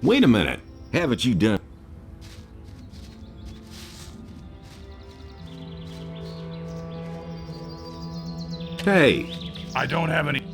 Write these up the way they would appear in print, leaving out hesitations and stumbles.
Wait a minute. Haven't you done... Hey. I don't have any...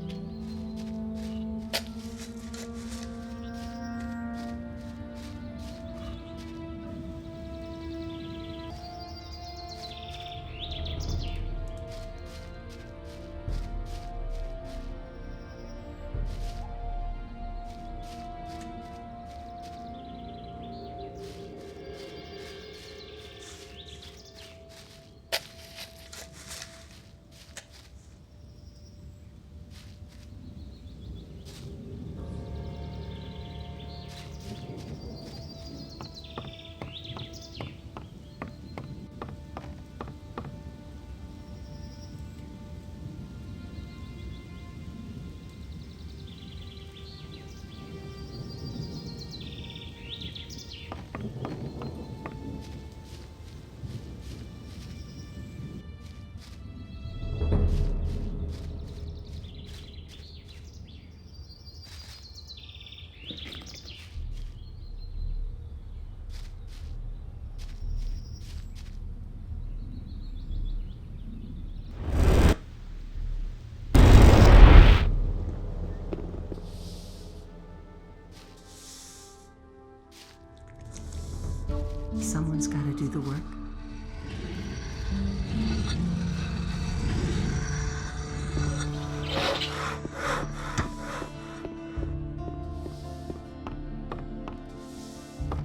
do the work?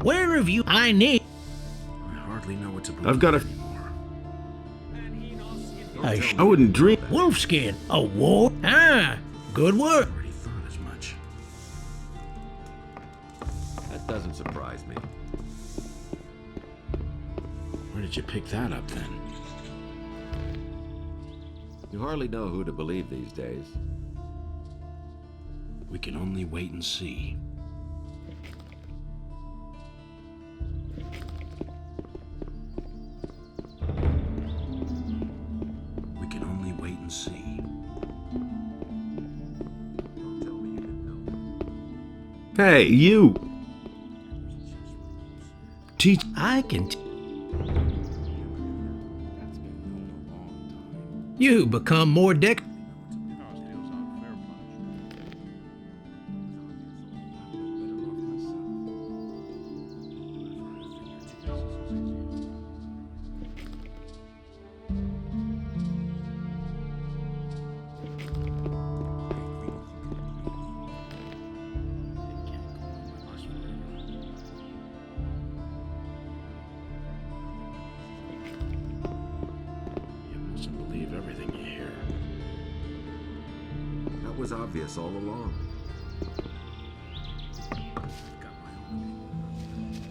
Where have you? I need I hardly know what to believe I've got a... a I wouldn't dream... wolfskin. A wolf? Ah, good work. already thought as much. That doesn't surprise me. Where did you pick that up then? You hardly know who to believe these days. We can only wait and see. We can only wait and see. Don't tell me you didn't know. Hey, you! Teach. I can. That's been known a long time. You become more deck. You mustn't believe everything you hear. That was obvious all along. I've got my own opinion.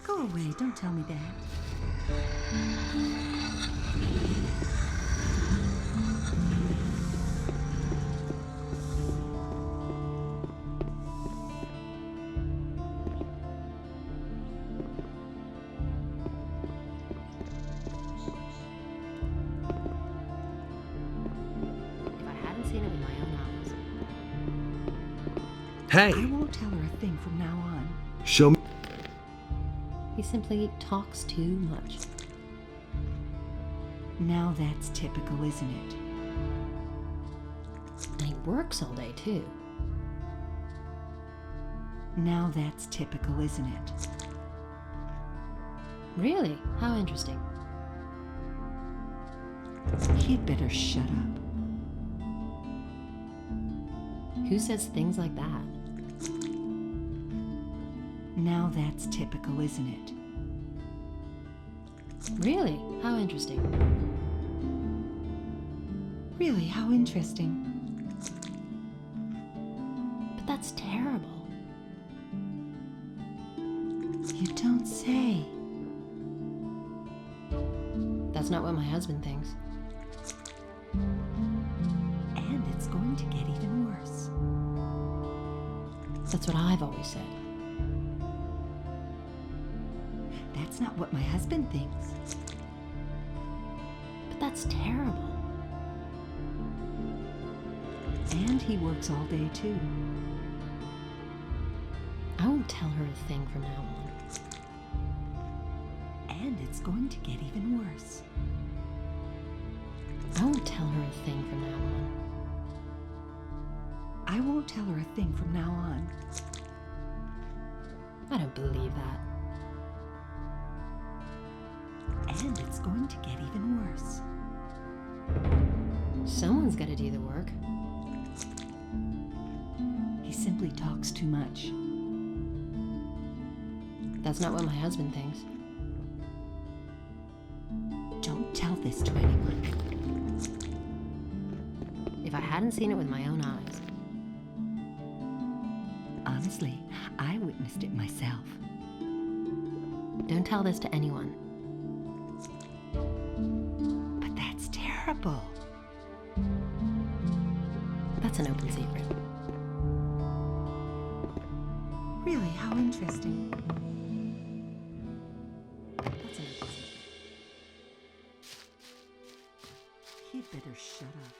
Go away, don't tell me that. If I hadn't seen it with my own eyes. Hey, I won't tell her a thing from now on. show me. He simply talks too much. Now that's typical, isn't it? And he works all day, too. Now that's typical, isn't it? Really? How interesting. He'd better shut up. Who says things like that? Now that's typical, isn't it? Really? How interesting. Really, how interesting. But that's terrible. You don't say. That's not what my husband thinks. And it's going to get even worse. That's what I've always said. That's not what my husband thinks. But that's terrible. And he works all day too. I won't tell her a thing from now on. And it's going to get even worse. I won't tell her a thing from now on. I won't tell her a thing from now on. I don't believe that. And it's going to get even worse. Someone's got to do the work. He simply talks too much. That's not what my husband thinks. Don't tell this to anyone. If I hadn't seen it with my own eyes. Honestly, I witnessed it myself. Don't tell this to anyone. But that's terrible. That's an open secret. Really, how interesting. That's an open secret. He'd better shut up.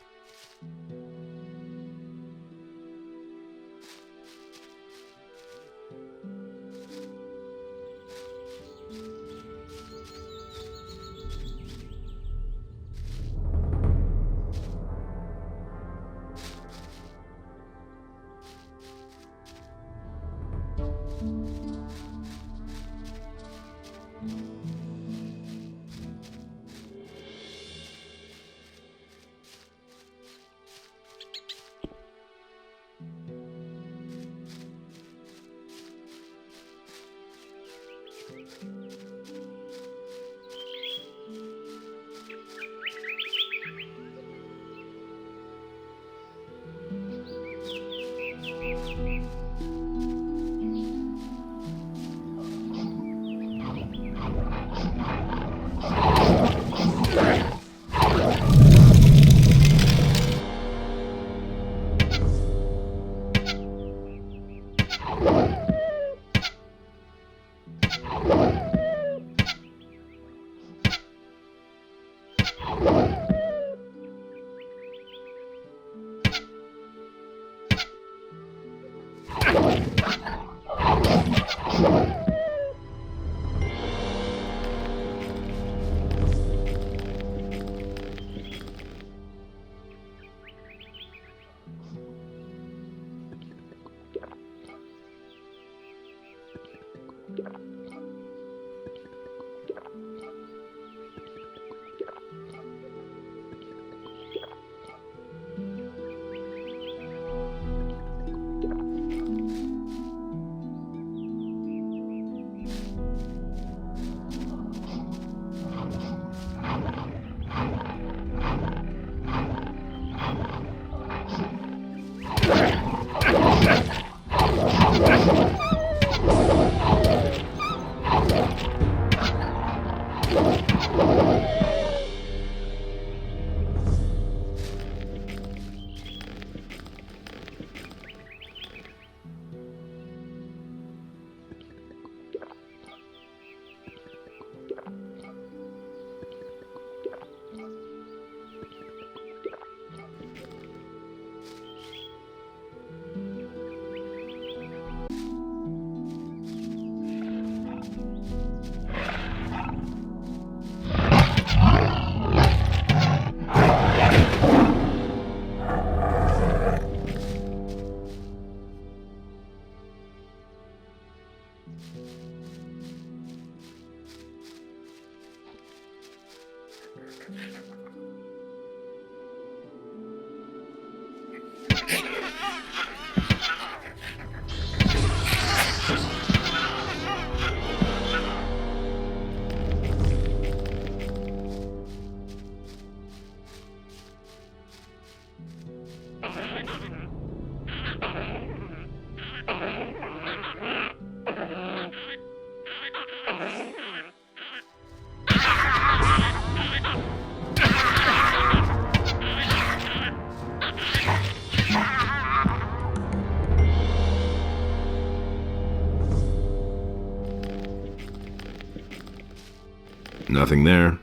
Nothing there.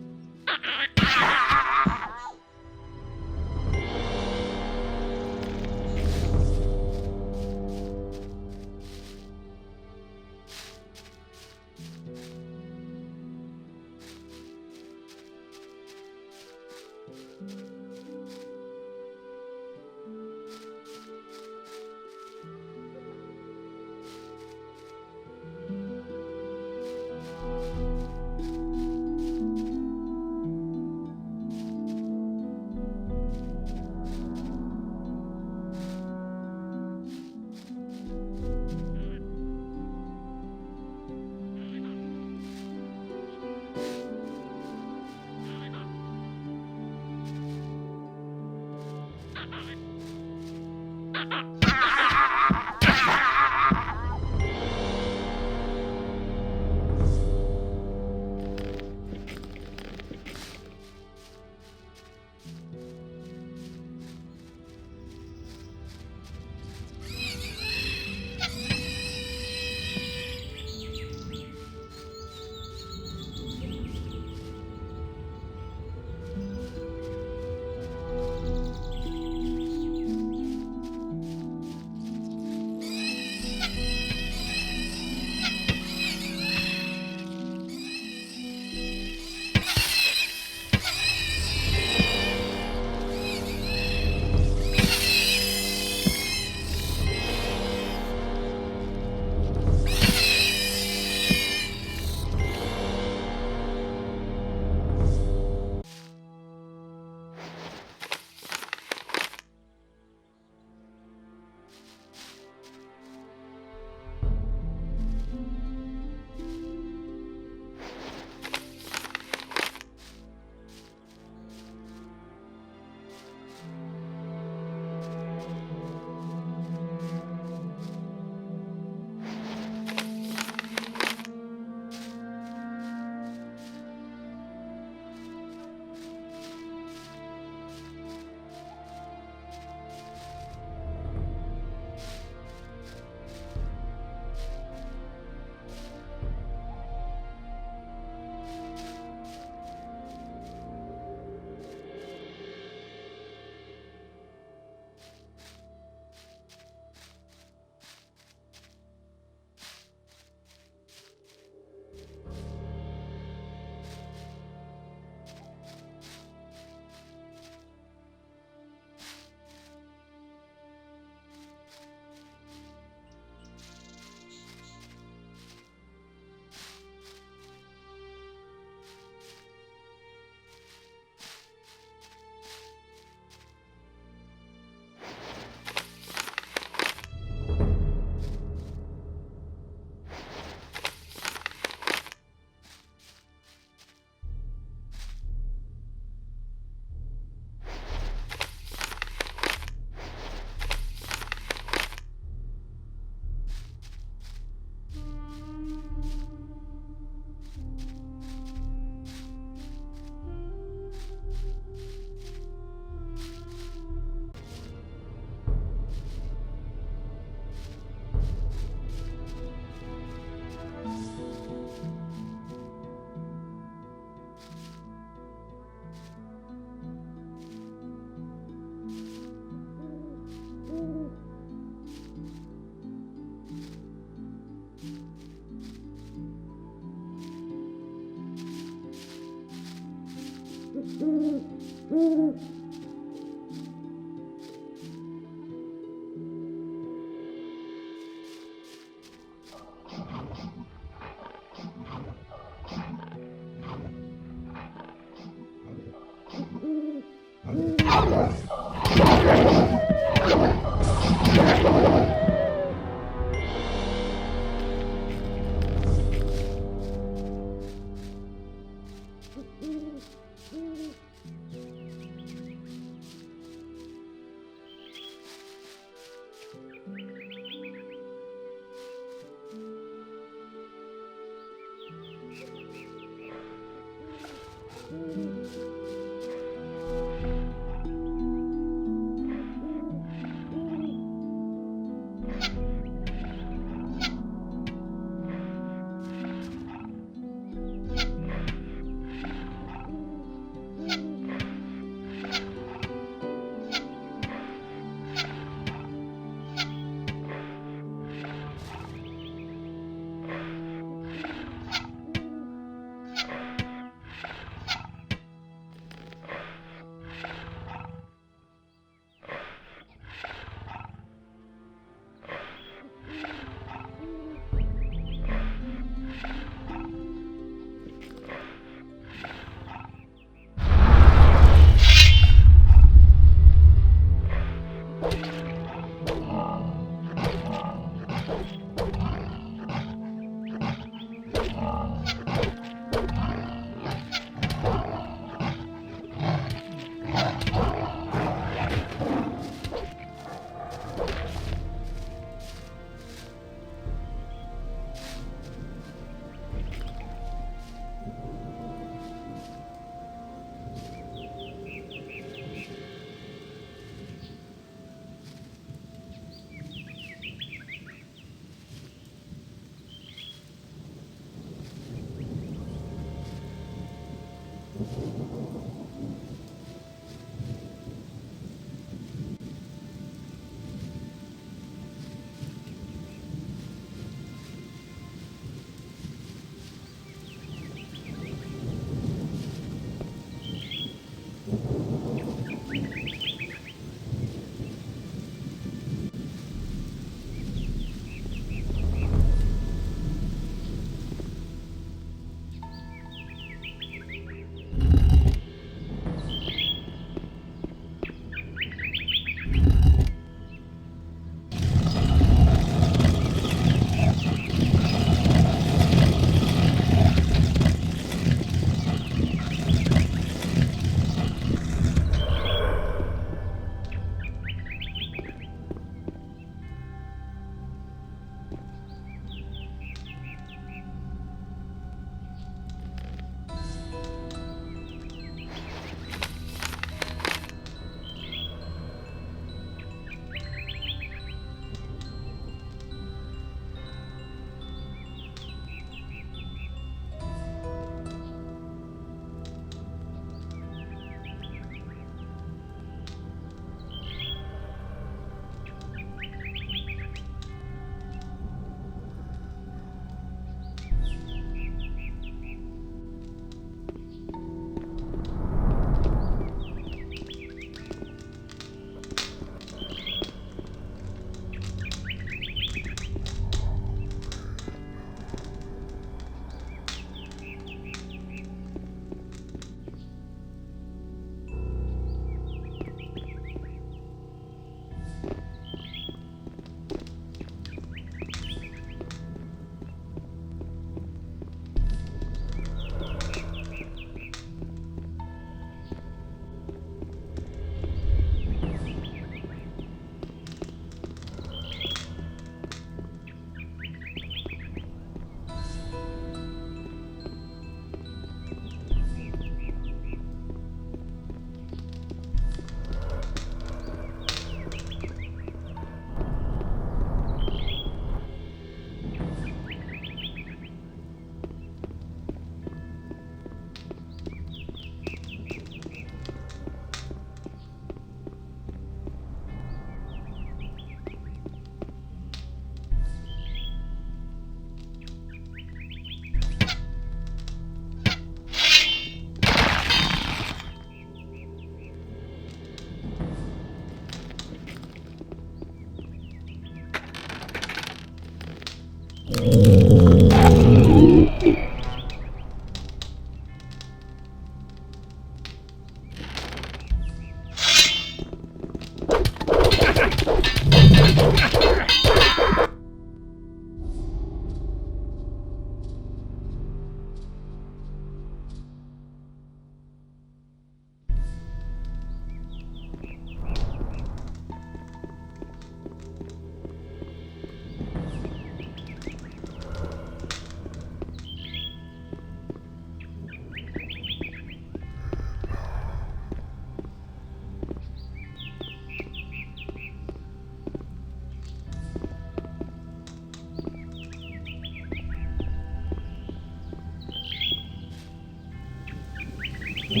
That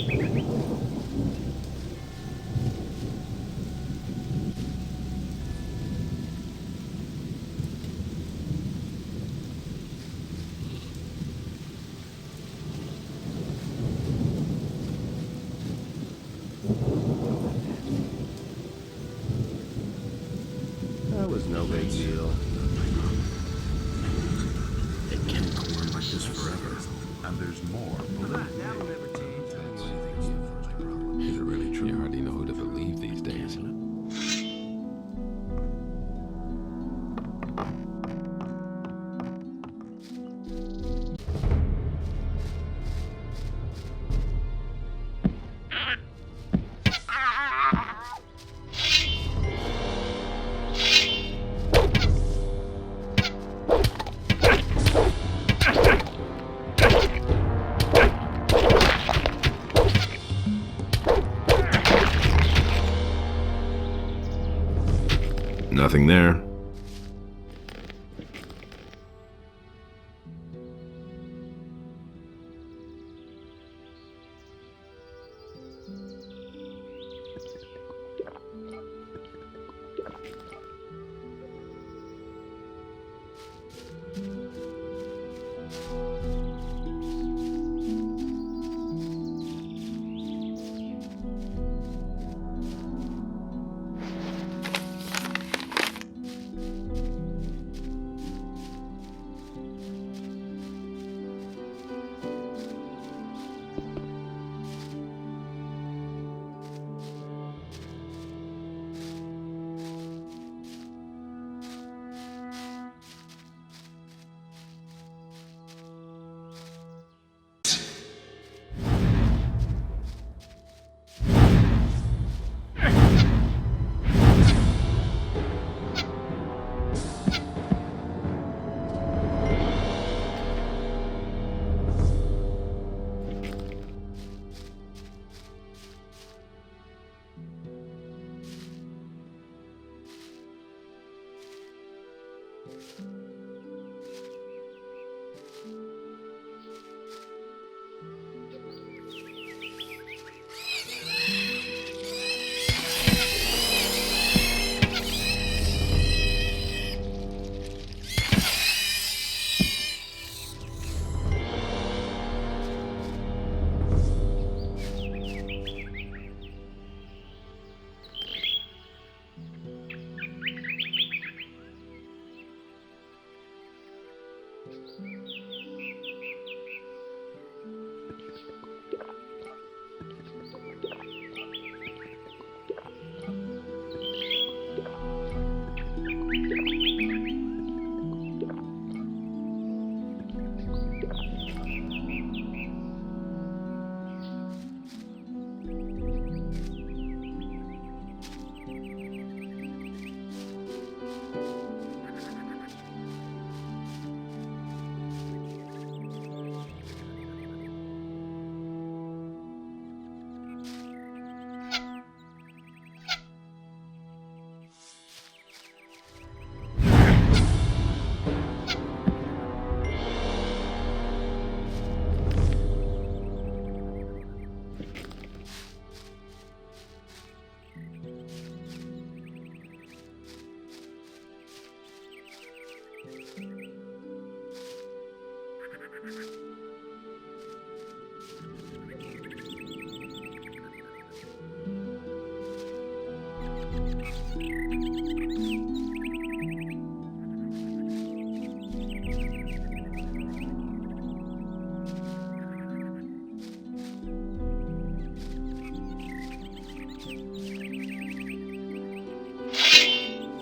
was no big deal. It can't go on like this forever. And there's more. Is it really true? You hardly know who to believe these days. Nothing there.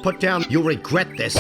Put down, you'll regret this.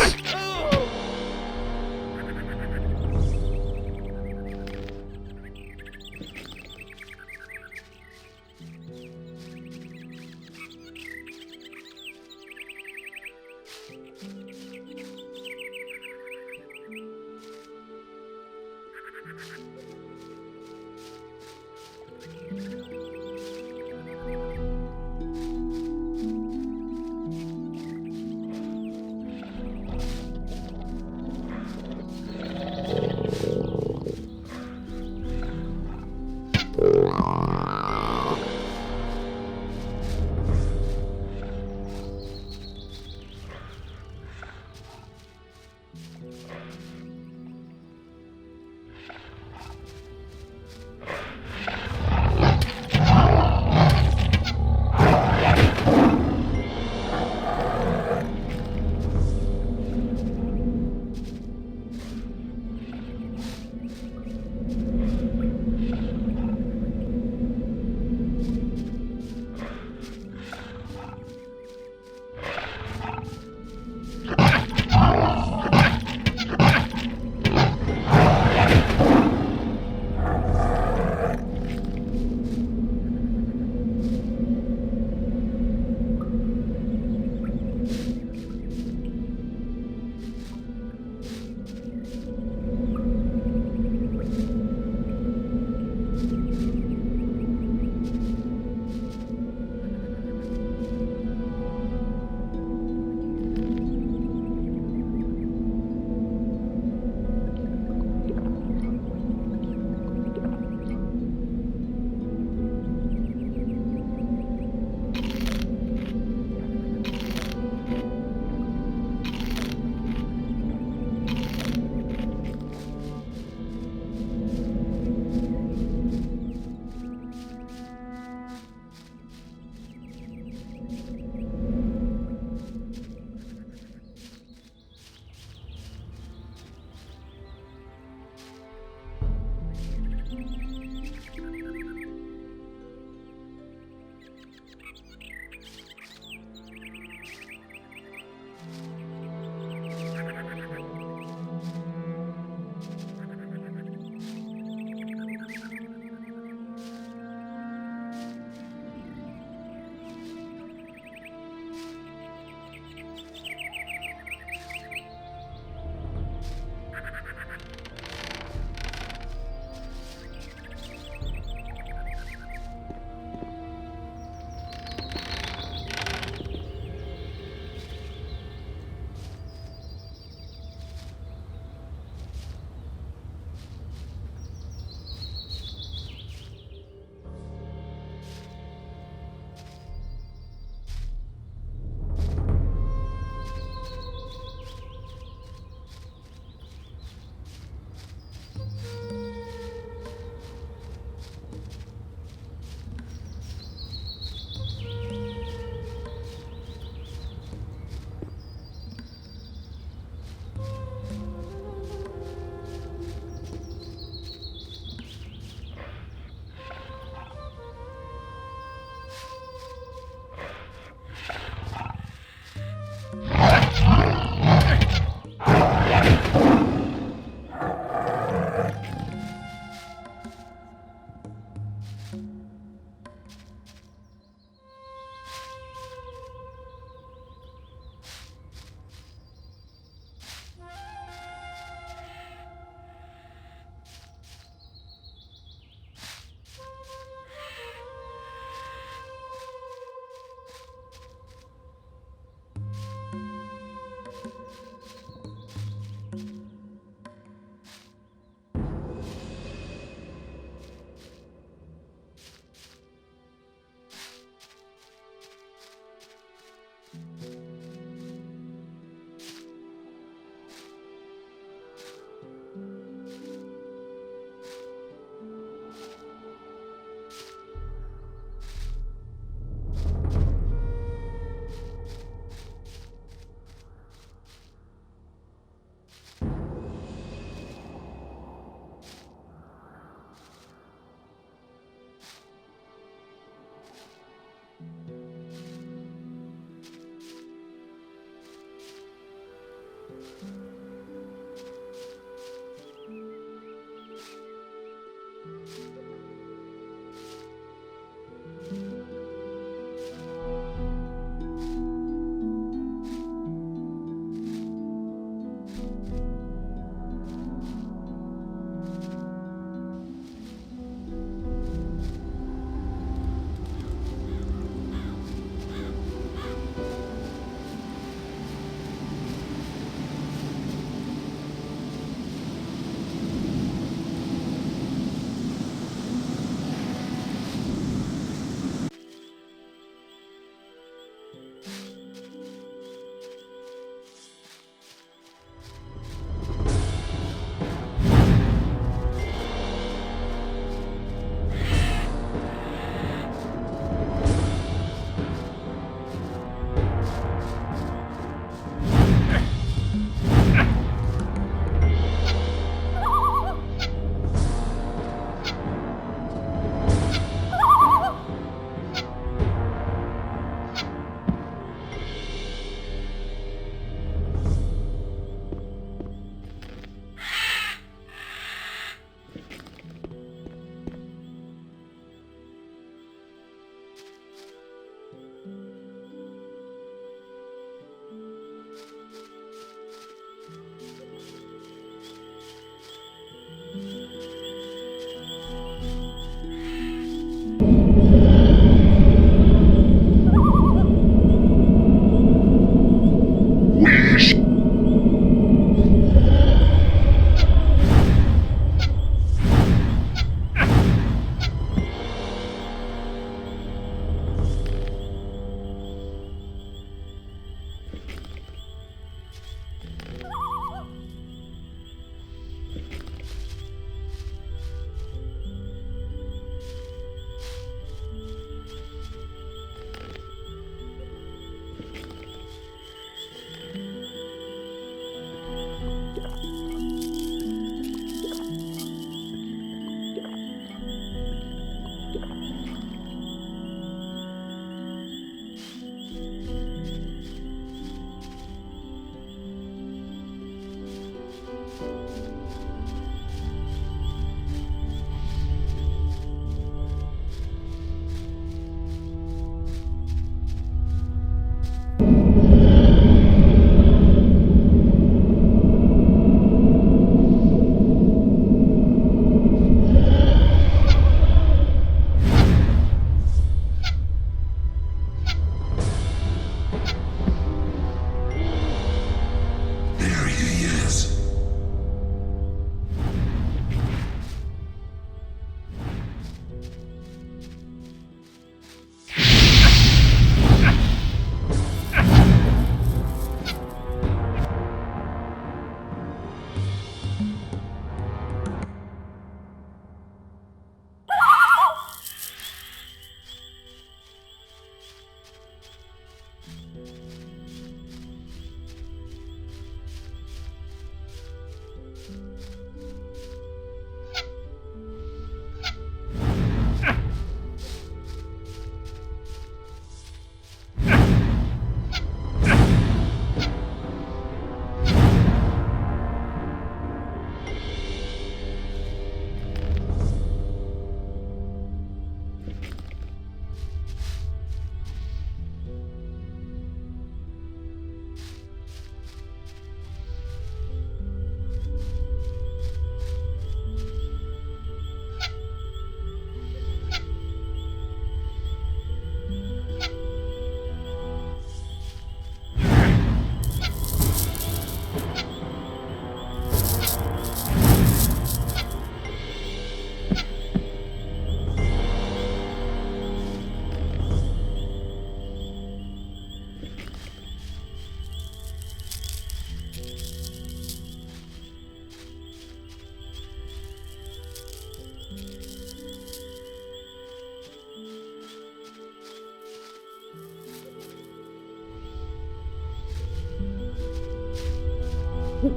There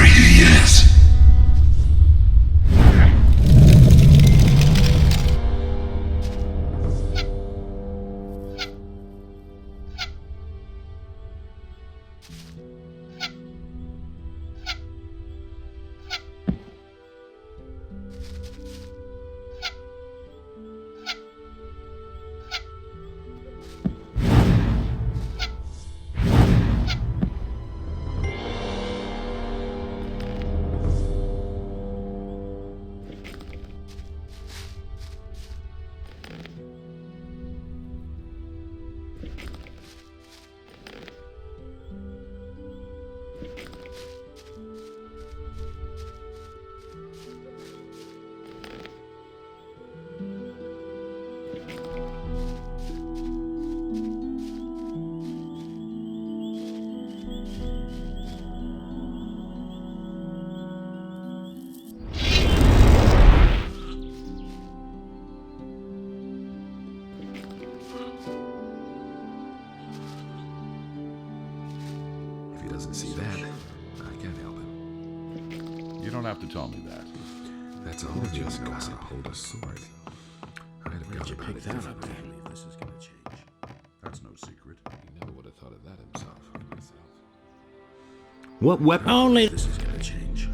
he is. If he doesn't see that, I can't help him. You don't have to tell me that. That's all just gossip. Hold a sword. I'd have got about it differently. This is gonna change. That's no secret. He never would have thought of that himself. What weapon? Only. This is gonna change.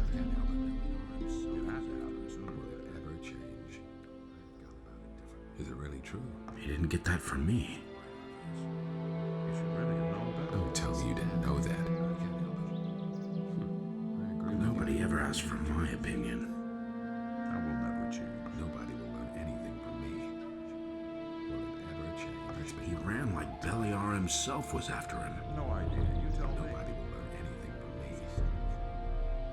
Ever change? Is it really true? He didn't get that from me. You should really have known better. Don't tell me you didn't know that. Nobody ever asked for my opinion. I will never change. Nobody will learn anything from me. Will it ever change? He ran like Beliar himself was after him. No idea. You tell me. Nobody will learn anything from me.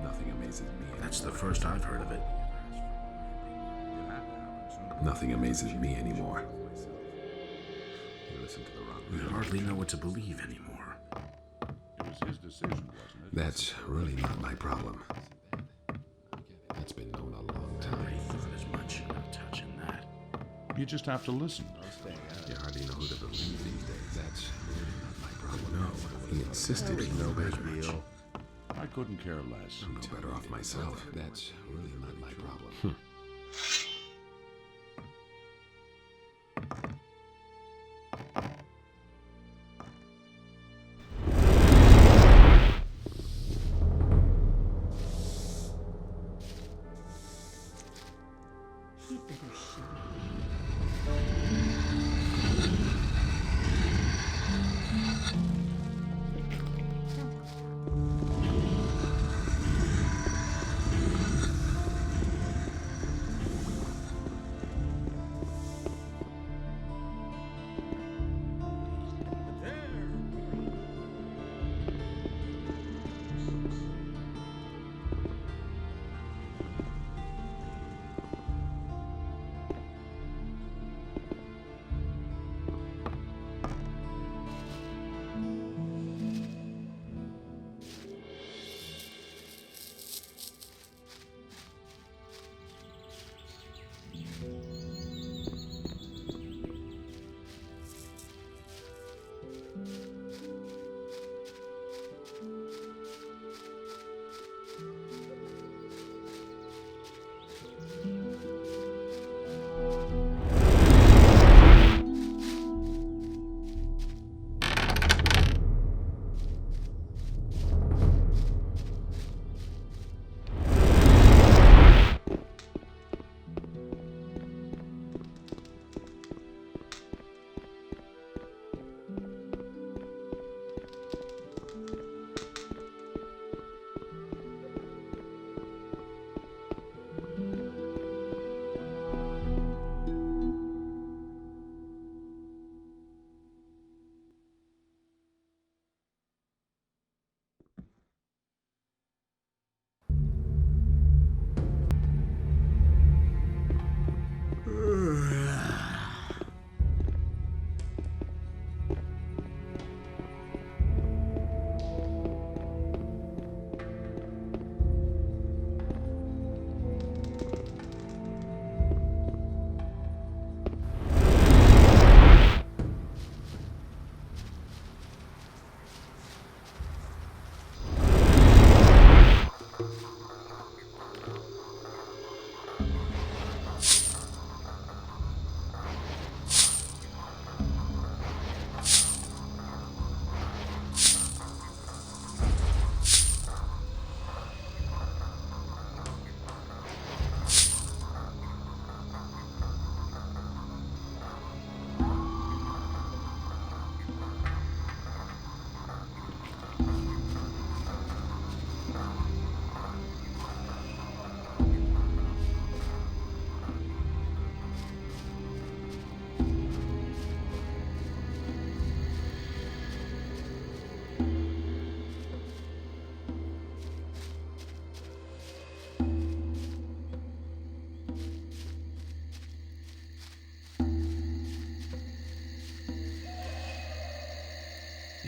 Nothing amazes me. That's the first I've heard of it. Nothing amazes me anymore. You listen to the wrong We man. hardly know what to believe anymore. It was his decision, wasn't it? That's really not my problem. That's been known a long I time. thought as much. No touching that. You just have to listen. You hardly know who to believe these days. That's really not my problem. No, he insisted he know better. I couldn't care less. I'm no better off myself. That's really not my problem. He'd better shoot.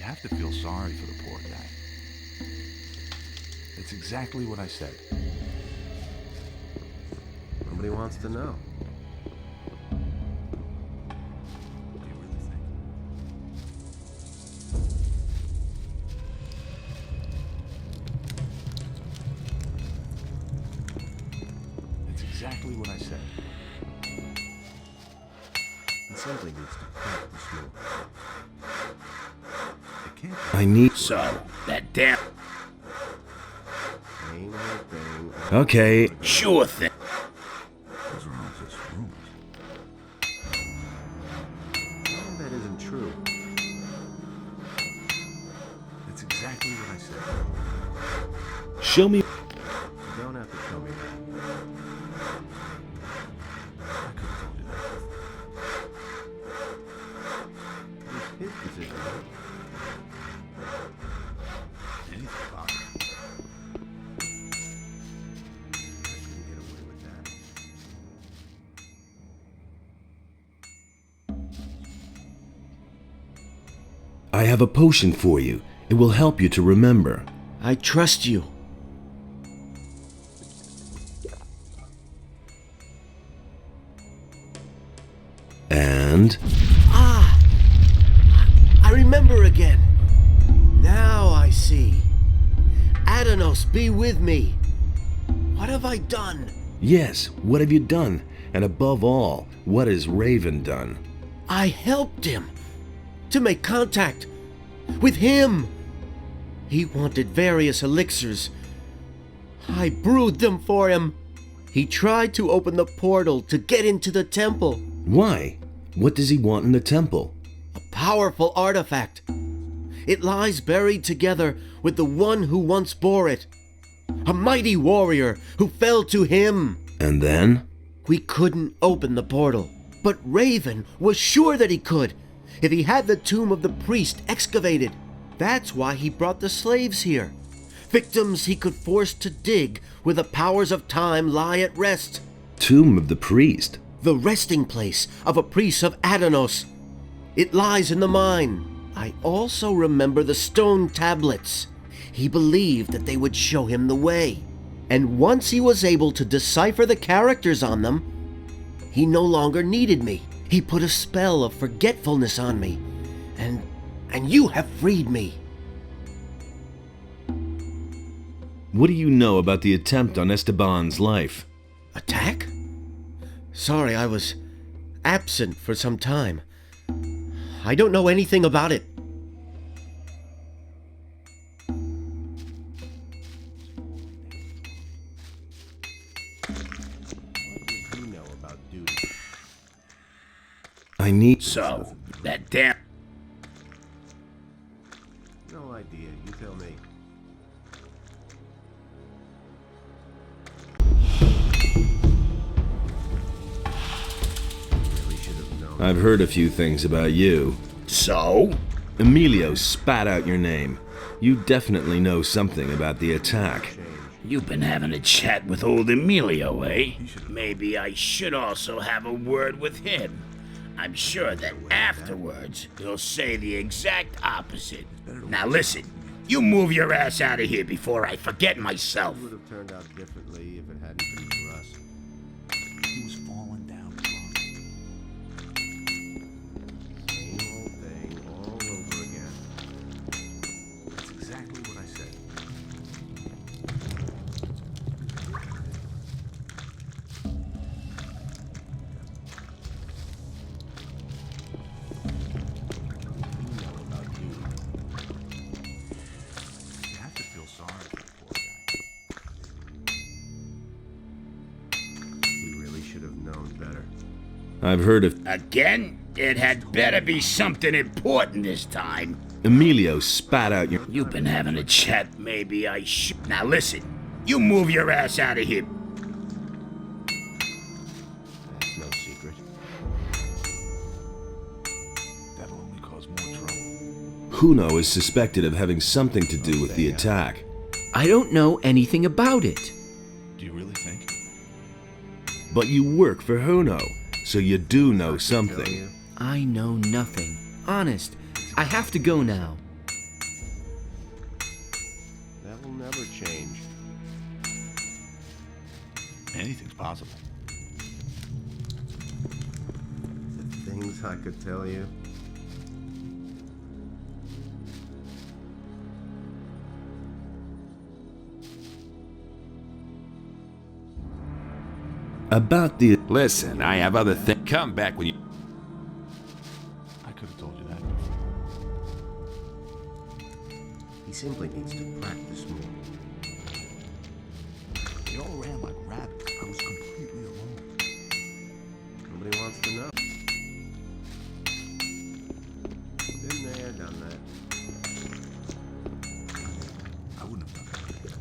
You have to feel sorry for the poor guy. It's exactly what I said. Nobody wants to know. Do you really think? It's exactly what I said. It simply needs to practice more. It can't I need. So, that damn. Same old thing. Okay, sure thing. Those are all just rumors. No, that isn't true. It's exactly what I said. Show me. You don't have to tell me that. I could have told you that. It's his decision. Anything about it. I couldn't get away with that. I have a potion for you. It will help you to remember. I trust you. And I remember again. Now I see. Adanos, be with me. What have I done? yes, what have you done? And above all, what has Raven done? I helped him to make contact with him. He wanted various elixirs. I brewed them for him. He tried to open the portal to get into the temple. Why? What does he want in the temple? A powerful artifact. It lies buried together with the one who once bore it. A mighty warrior who fell to him. And then? We couldn't open the portal, but Raven was sure that he could, if he had the tomb of the priest excavated. That's why he brought the slaves here. Victims he could force to dig where the powers of time lie at rest. Tomb of the priest. The resting place of a priest of Adanos. It lies in the mine. I also remember the stone tablets. He believed that they would show him the way. And once he was able to decipher the characters on them, he no longer needed me. He put a spell of forgetfulness on me. And you have freed me. What do you know about the attempt on Esteban's life? Attack? Sorry, I was absent for some time. I don't know anything about it. What do you know about duty? I need. So, that damn. No idea. You tell me. Really should have known. I've heard a few things about you. So? Emilio spat out your name. You definitely know something about the attack. You've been having a chat with old Emilio, eh? Maybe I should also have a word with him. I'm sure that afterwards he'll say the exact opposite. Now listen, you move your ass out of here before I forget myself. It would have turned out differently if it hadn't been for us. He was falling down drunk. Same old thing all over again. That's exactly what I said. You know about duty. You have to feel sorry for the poor guy. He really should have known better. I've heard of. Again? It had better be something important this time. Emilio spat out your. You've been having a chat, maybe I should. Now listen, you move your ass out of here. That's no secret. That'll only cause more trouble. Huno is suspected of having something to do with the attack. I don't know anything about it. Do you really think? But you work for Huno, so you do know Tell something. you. I know nothing. Honest, I have to go now. Anything's possible. The things I could tell you. About the... Listen, I have other things. Come back when you... I could have told you that before. He simply needs to practice more. They all ran like rabbits. I was completely alone. Nobody wants to know. Been there, done that. I wouldn't have done that.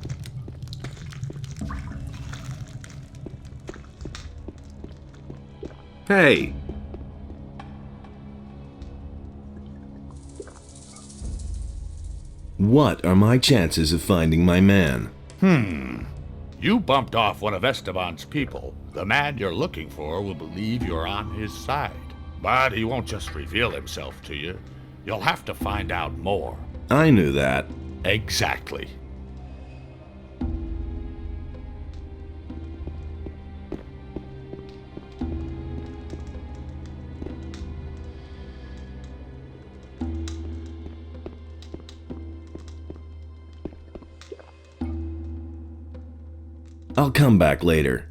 Hey! What are my chances of finding my man? You bumped off one of Esteban's people. The man you're looking for will believe you're on his side. But he won't just reveal himself to you. You'll have to find out more. I knew that. Exactly. I'll come back later.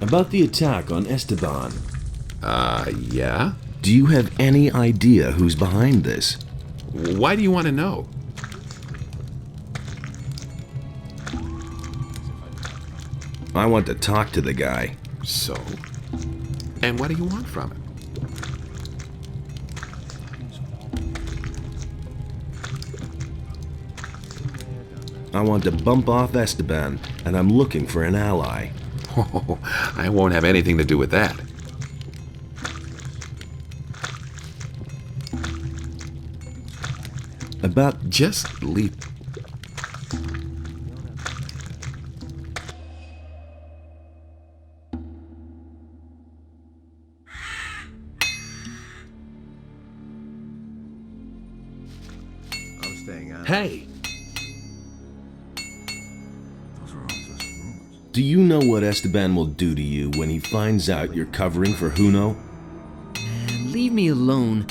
About the attack on Esteban. Yeah? Do you have any idea who's behind this? Why do you want to know? I want to talk to the guy. So? And what do you want from him? I want to bump off Esteban, and I'm looking for an ally. Oh, I won't have anything to do with that. About... Just leave. I'm staying out. Hey! Those are all just rumors. Do you know what Esteban will do to you when he finds out you're covering for Juno? Man, leave me alone.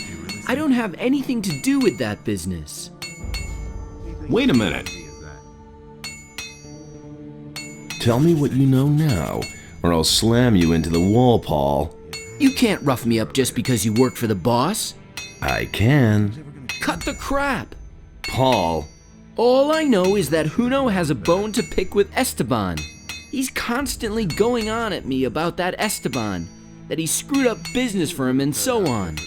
I don't have anything to do with that business. Wait a minute. Tell me what you know now, or I'll slam you into the wall, Paul. You can't rough me up just because you work for the boss. I can. Cut the crap. Paul. All I know is that Juno has a bone to pick with Esteban. He's constantly going on at me about that Esteban, that he screwed up business for him and so on.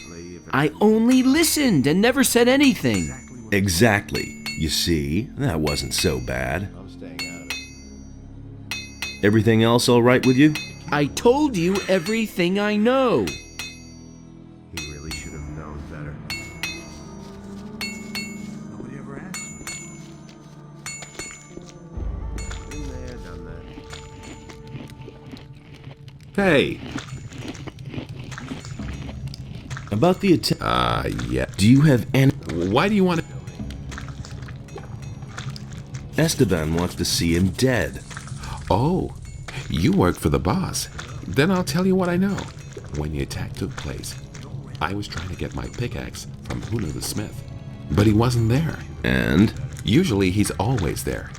I only listened and never said anything. Exactly. You see, that wasn't so bad. I'm staying out of it. Everything else all right with you? I told you everything I know. He really should have known better. Nobody ever asked me. Been there, done that. Hey. About the attack. Yeah. Do you have any... Why do you want to... Esteban wants to see him dead. Oh, you work for the boss. Then I'll tell you what I know. When the attack took place, I was trying to get my pickaxe from Juno the Smith. But he wasn't there. And? Usually he's always there.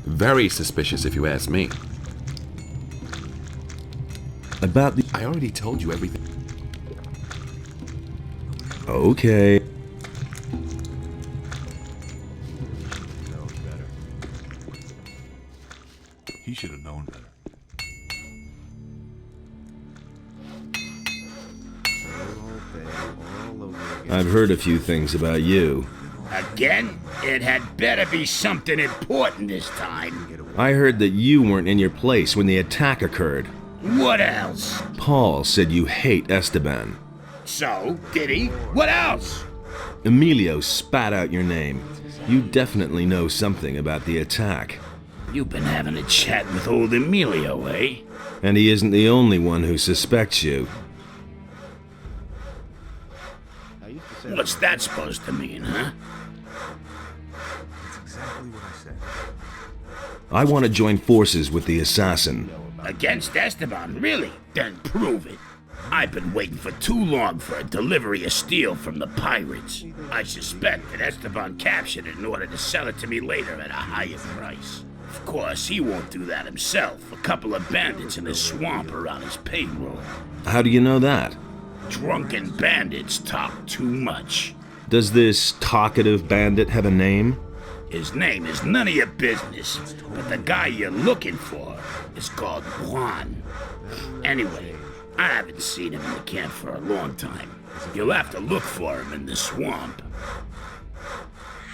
Very suspicious if you ask me. About the... I already told you everything. Okay. Known better. He should have known better. Same old thing, all over again. I've heard a few things about you. Again? It had better be something important this time. I heard that you weren't in your place when the attack occurred. What else? Paul said you hate Esteban. So, did he? What else? Emilio spat out your name. You definitely know something about the attack. You've been having a chat with old Emilio, eh? And he isn't the only one who suspects you. I used to say What's that supposed to mean, huh? That's exactly what I said. I want to join forces with the assassin. Against Esteban, really? Then prove it. I've been waiting for too long for a delivery of steel from the pirates. I suspect that Esteban captured it in order to sell it to me later at a higher price. Of course, he won't do that himself. A couple of bandits in the swamp are on his payroll. How do you know that? Drunken bandits talk too much. Does this talkative bandit have a name? His name is none of your business, but the guy you're looking for is called Juan. Anyway, I haven't seen him in the camp for a long time. You'll have to look for him in the swamp.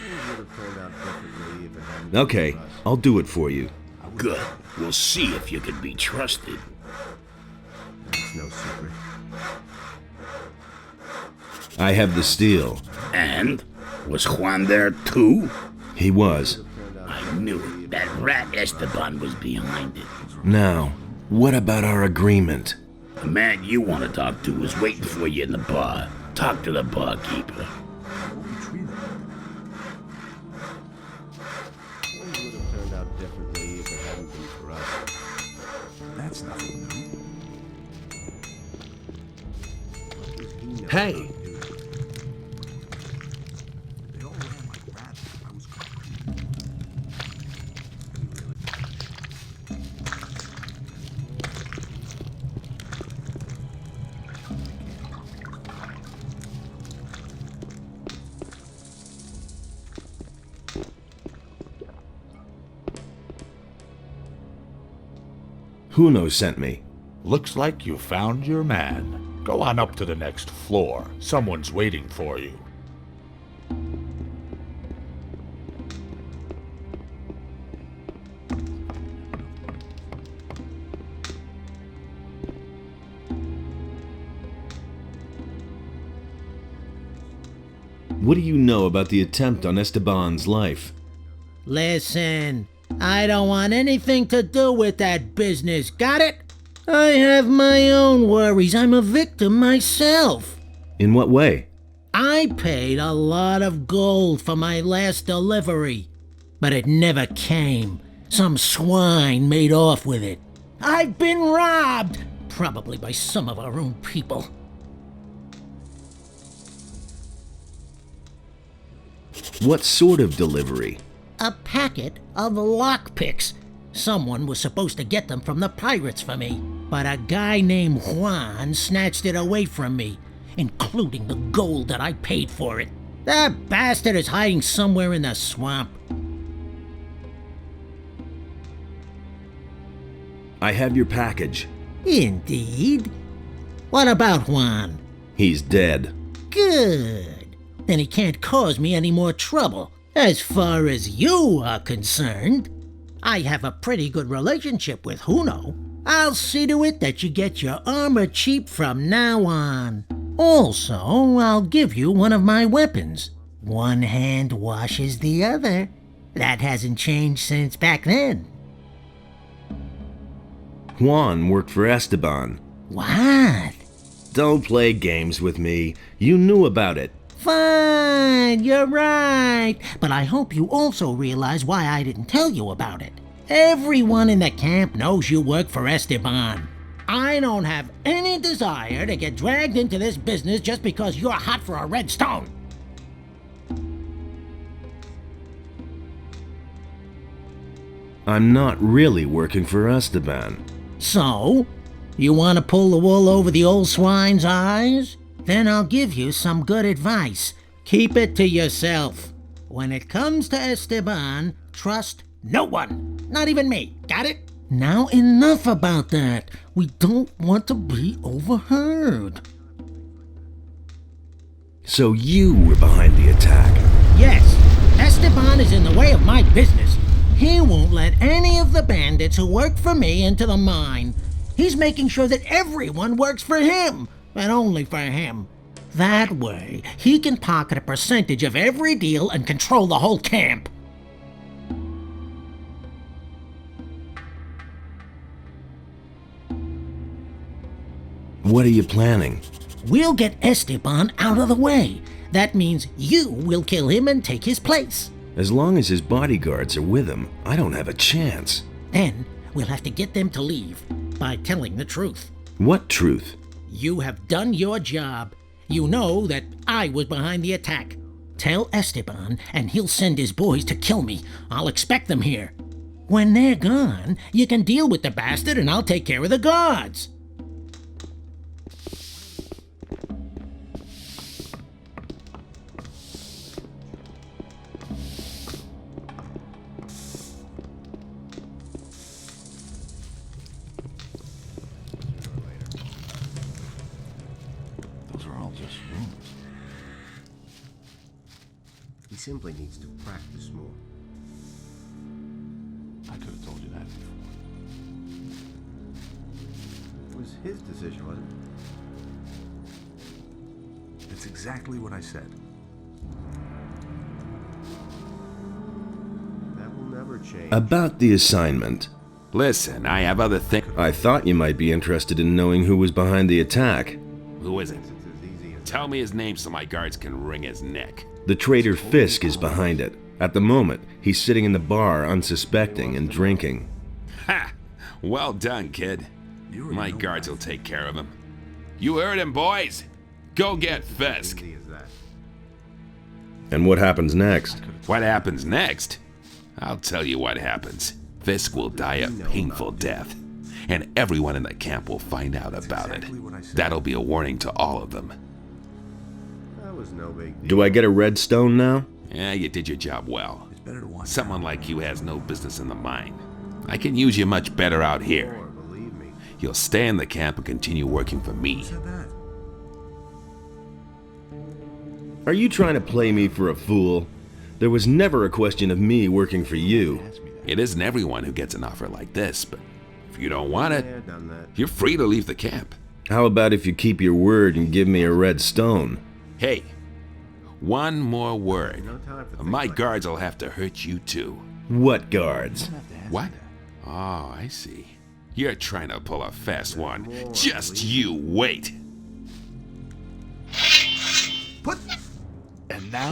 things would have turned out differently if it hadn't been Okay, for us. I'll do it for you. Good. We'll see if you can be trusted. It's no secret. I have the steel. And? Was Juan there too? He was. I knew it. That rat Esteban was behind it. Now, what about our agreement? The man you want to talk to is waiting for you in the bar. Talk to the barkeeper. Things would have turned out differently if it hadn't been for us. That's nothing new. What does he know Hey. about duty? They all ran like rats if I was caught. Huno sent me. Looks like you found your man. Go on up to the next floor. Someone's waiting for you. What do you know about the attempt on Esteban's life? Listen, I don't want anything to do with that business, got it? I have my own worries. I'm a victim myself. In what way? I paid a lot of gold for my last delivery, but it never came. Some swine made off with it. I've been robbed, probably by some of our own people. What sort of delivery? A packet of lockpicks. Someone was supposed to get them from the pirates for me, but a guy named Juan snatched it away from me, including the gold that I paid for it. That bastard is hiding somewhere in the swamp. I have your package. Indeed. What about Juan? He's dead. Good. Then he can't cause me any more trouble. As far as you are concerned, I have a pretty good relationship with Huno. I'll see to it that you get your armor cheap from now on. Also, I'll give you one of my weapons. One hand washes the other. That hasn't changed since back then. Juan worked for Esteban. What? Don't play games with me. You knew about it. Fine, you're right. But I hope you also realize why I didn't tell you about it. Everyone in the camp knows you work for Esteban. I don't have any desire to get dragged into this business just because you're hot for a red stone. I'm not really working for Esteban. So, you want to pull the wool over the old swine's eyes? Then I'll give you some good advice. Keep it to yourself. When it comes to Esteban, trust no one. Not even me. Got it? Now enough about that. We don't want to be overheard. So you were behind the attack. Yes, Esteban is in the way of my business. He won't let any of the bandits who work for me into the mine. He's making sure that everyone works for him, and only for him. That way, he can pocket a percentage of every deal and control the whole camp. What are you planning? We'll get Esteban out of the way. That means you will kill him and take his place. As long as his bodyguards are with him, I don't have a chance. Then we'll have to get them to leave by telling the truth. What truth? You have done your job. You know that I was behind the attack. Tell Esteban and he'll send his boys to kill me. I'll expect them here. When they're gone, you can deal with the bastard and I'll take care of the guards. Those are all just rumors. He simply needs to practice more. I could have told you that before. It was his decision, wasn't it? It's exactly what I said. That will never change. About the assignment. Listen, I have other things. I thought you might be interested in knowing who was behind the attack. Who is it? It's as easy as Tell me his name so my guards can wring his neck. The traitor Fisk is behind it. At the moment, he's sitting in the bar unsuspecting and drinking. Ha! Well done, kid. My guards will take care of him. You heard him, boys. Go get Fisk. easy as that. And what happens next? What happens next? I'll tell you what happens. Fisk will die a painful death, and everyone in the camp will find out about it. That'll be a warning to all of them. That was no big deal. Do I get a red stone now? Yeah, you did your job well. It's better to watch Someone like you has no business in the mine. I can use you much better out here. More, believe me. You'll stay in the camp and continue working for me. Said that. Are you trying to play me for a fool? There was never a question of me working for you. It isn't everyone who gets an offer like this, but if you don't want it, Yeah, done that. you're free to leave the camp. How about if you keep your word and give me a red stone? Hey, one more word. No time for things My like guards will have to hurt you too. What guards? What? Oh, I see. You're trying to pull a fast one. Just you wait. Put. And now.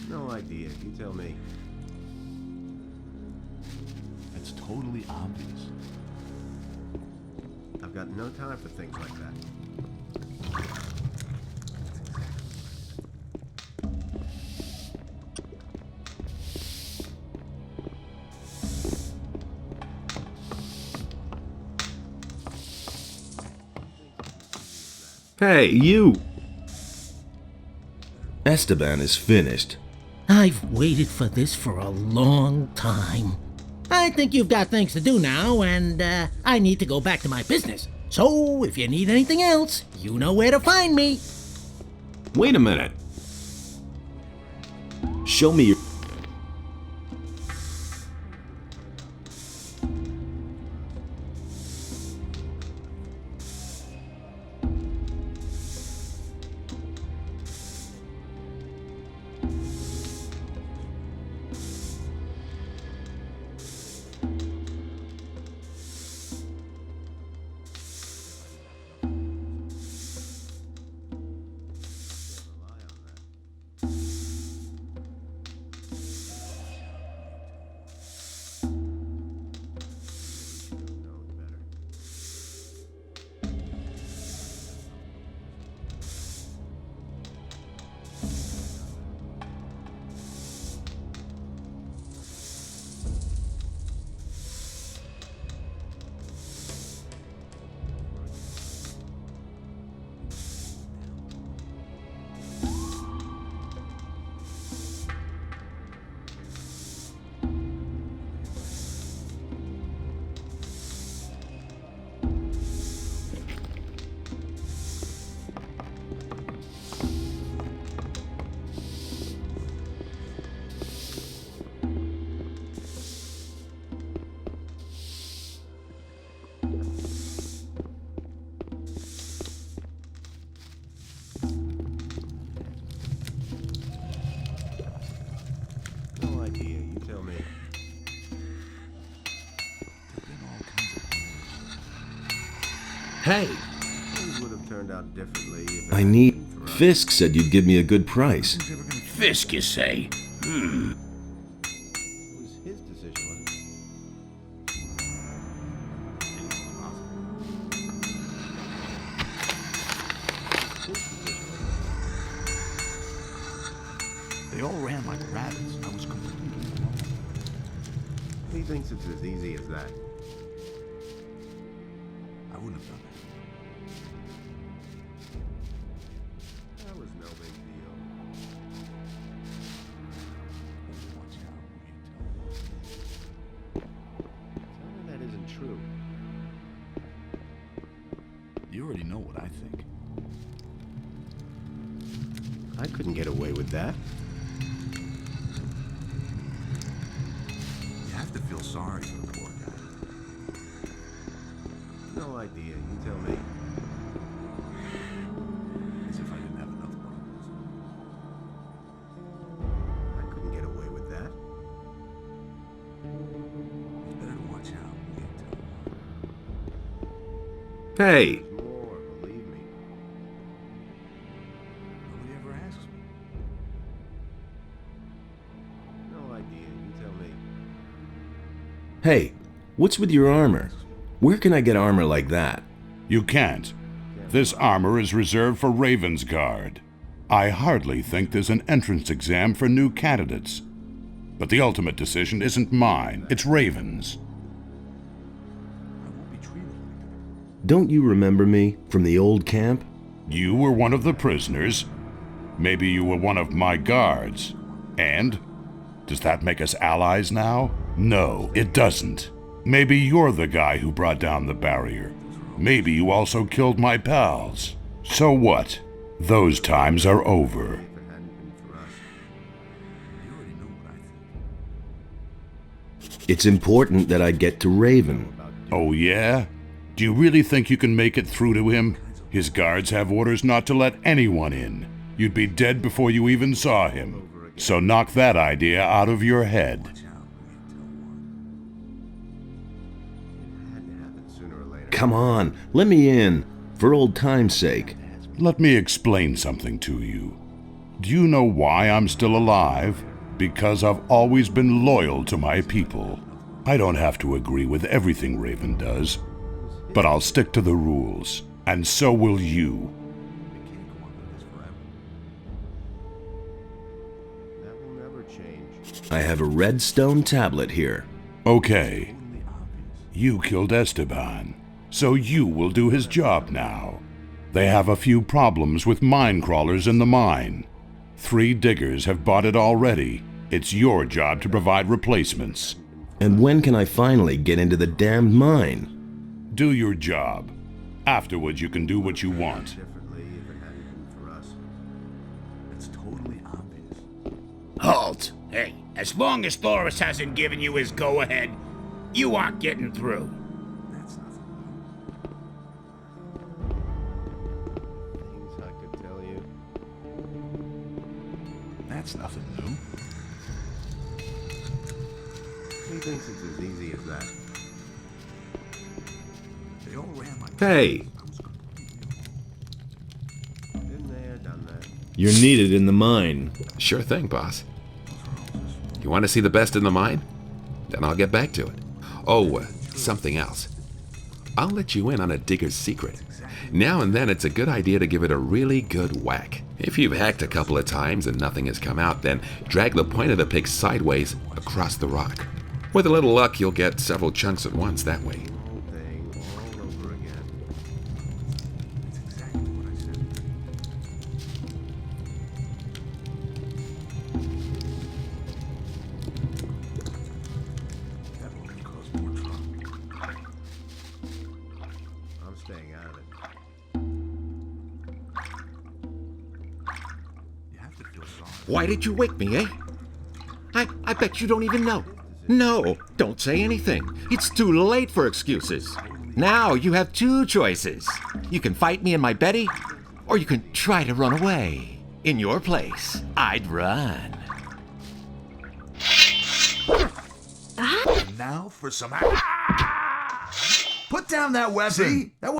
No idea. You tell me. It's totally obvious. I've got no time for things like that. Hey, you! Esteban is finished. I've waited for this for a long time. I think you've got things to do now, and I need to go back to my business. So, if you need anything else, you know where to find me. Wait a minute. Show me your... Hey, Things would have turned out differently if it I hadn't need... been for us. Fisk said you'd give me a good price. Fisk, you say? It was his decision, wasn't it? They all ran like rabbits. I was completely alone. He thinks it's as easy as that. I wouldn't have done That was no big deal. that. Watch out when you Tell me that isn't true. tell. You already know what I think. I couldn't get away with that. You have to feel sorry for the poor guy. No idea. You tell me. As if I didn't have enough problems. I couldn't get away with that. It's better to watch out when you tell. Hey, There's more, believe me. Nobody ever asks me. No idea. You tell me. hey, what's with your armor? Where can I get armor like that? You can't. This armor is reserved for Raven's Guard. I hardly think there's an entrance exam for new candidates. But the ultimate decision isn't mine, it's Raven's. I won't be treated like that. Don't you remember me from the old camp? You were one of the prisoners. Maybe you were one of my guards. And? Does that make us allies now? No, it doesn't. Maybe you're the guy who brought down the barrier. Maybe you also killed my pals. So what? Those times are over. If it hadn't been for us. You already know what I think. It's important that I get to Raven. Oh yeah? Do you really think you can make it through to him? His guards have orders not to let anyone in. You'd be dead before you even saw him. So knock that idea out of your head. Watch out when you tell one. It had to happen sooner or later. Come on, let me in, for old time's sake. Let me explain something to you. Do you know why I'm still alive? Because I've always been loyal to my people. I don't have to agree with everything Raven does, but I'll stick to the rules, and so will you. It can't go on like this forever. That will never change. I have a red stone tablet here. Okay, Totally obvious. you killed Esteban, so you will do his job now. They have a few problems with mine crawlers in the mine. 3 diggers have bought it already. It's your job to provide replacements. And when can I finally get into the damned mine? Do your job. Afterwards, you can do what you want. Differently if it hadn't been for us. It's totally obvious. Halt! Hey, as long as Thoris hasn't given you his go-ahead, you aren't getting through. That's nothing Things I could tell you. new. That's nothing new. He thinks it's as easy as that. They all ran like Hey, I was completely Been there, done that. you're needed in the mine. sure thing, boss. You want to see the best in the mine? Then I'll get back to it. Oh, something else. I'll let you in on a digger's secret. Now and then it's a good idea to give it a really good whack. If you've hacked a couple of times and nothing has come out, then drag the point of the pick sideways across the rock. With a little luck, you'll get several chunks at once that way. Whole thing all over again. That's exactly what I said. That will only cause more trouble. I'm staying out of it. You have to feel sorry. Why did you wake me, eh? I bet you don't even know. No, don't say anything. It's too late for excuses. Now you have 2 choices. You can fight me in my Betty, or you can try to run away. In your place, I'd run. And now for some. Put down that weapon. See? That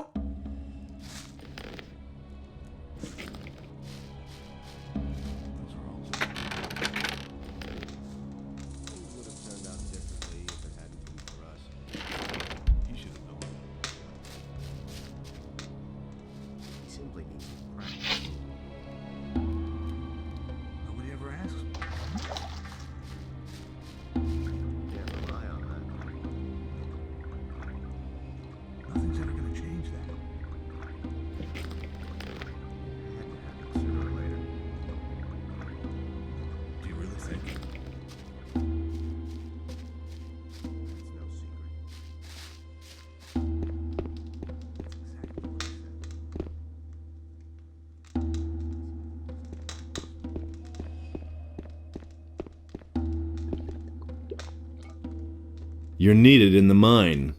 You're needed in the mine.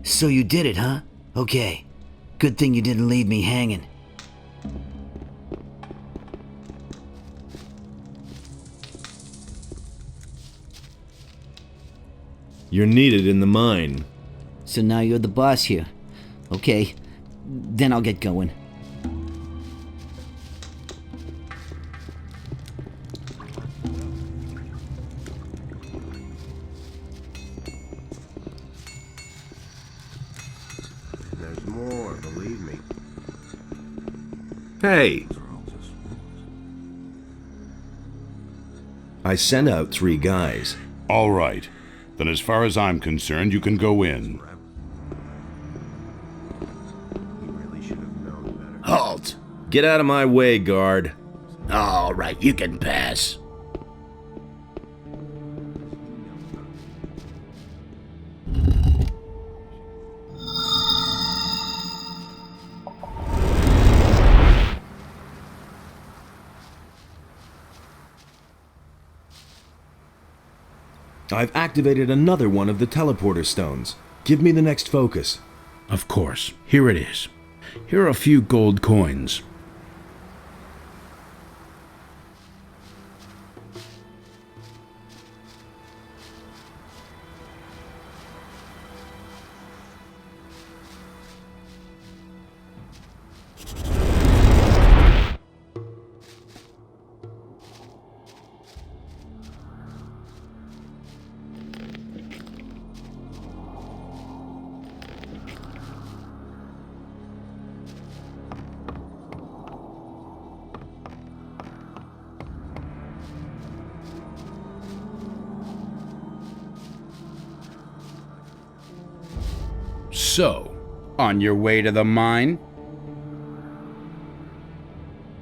So you did it, huh? Okay. Good thing you didn't leave me hanging. You're needed in the mine. So now you're the boss here. Okay. Then I'll get going. There's more, believe me. Hey! I sent out 3 guys. All right. Then as far as I'm concerned, you can go in. He really should have known better. Halt! Get out of my way, guard. All right, you can pass. I've activated another one of the teleporter stones. Give me the next focus. Of course. Here it is. Here are a few gold coins. So, on your way to the mine?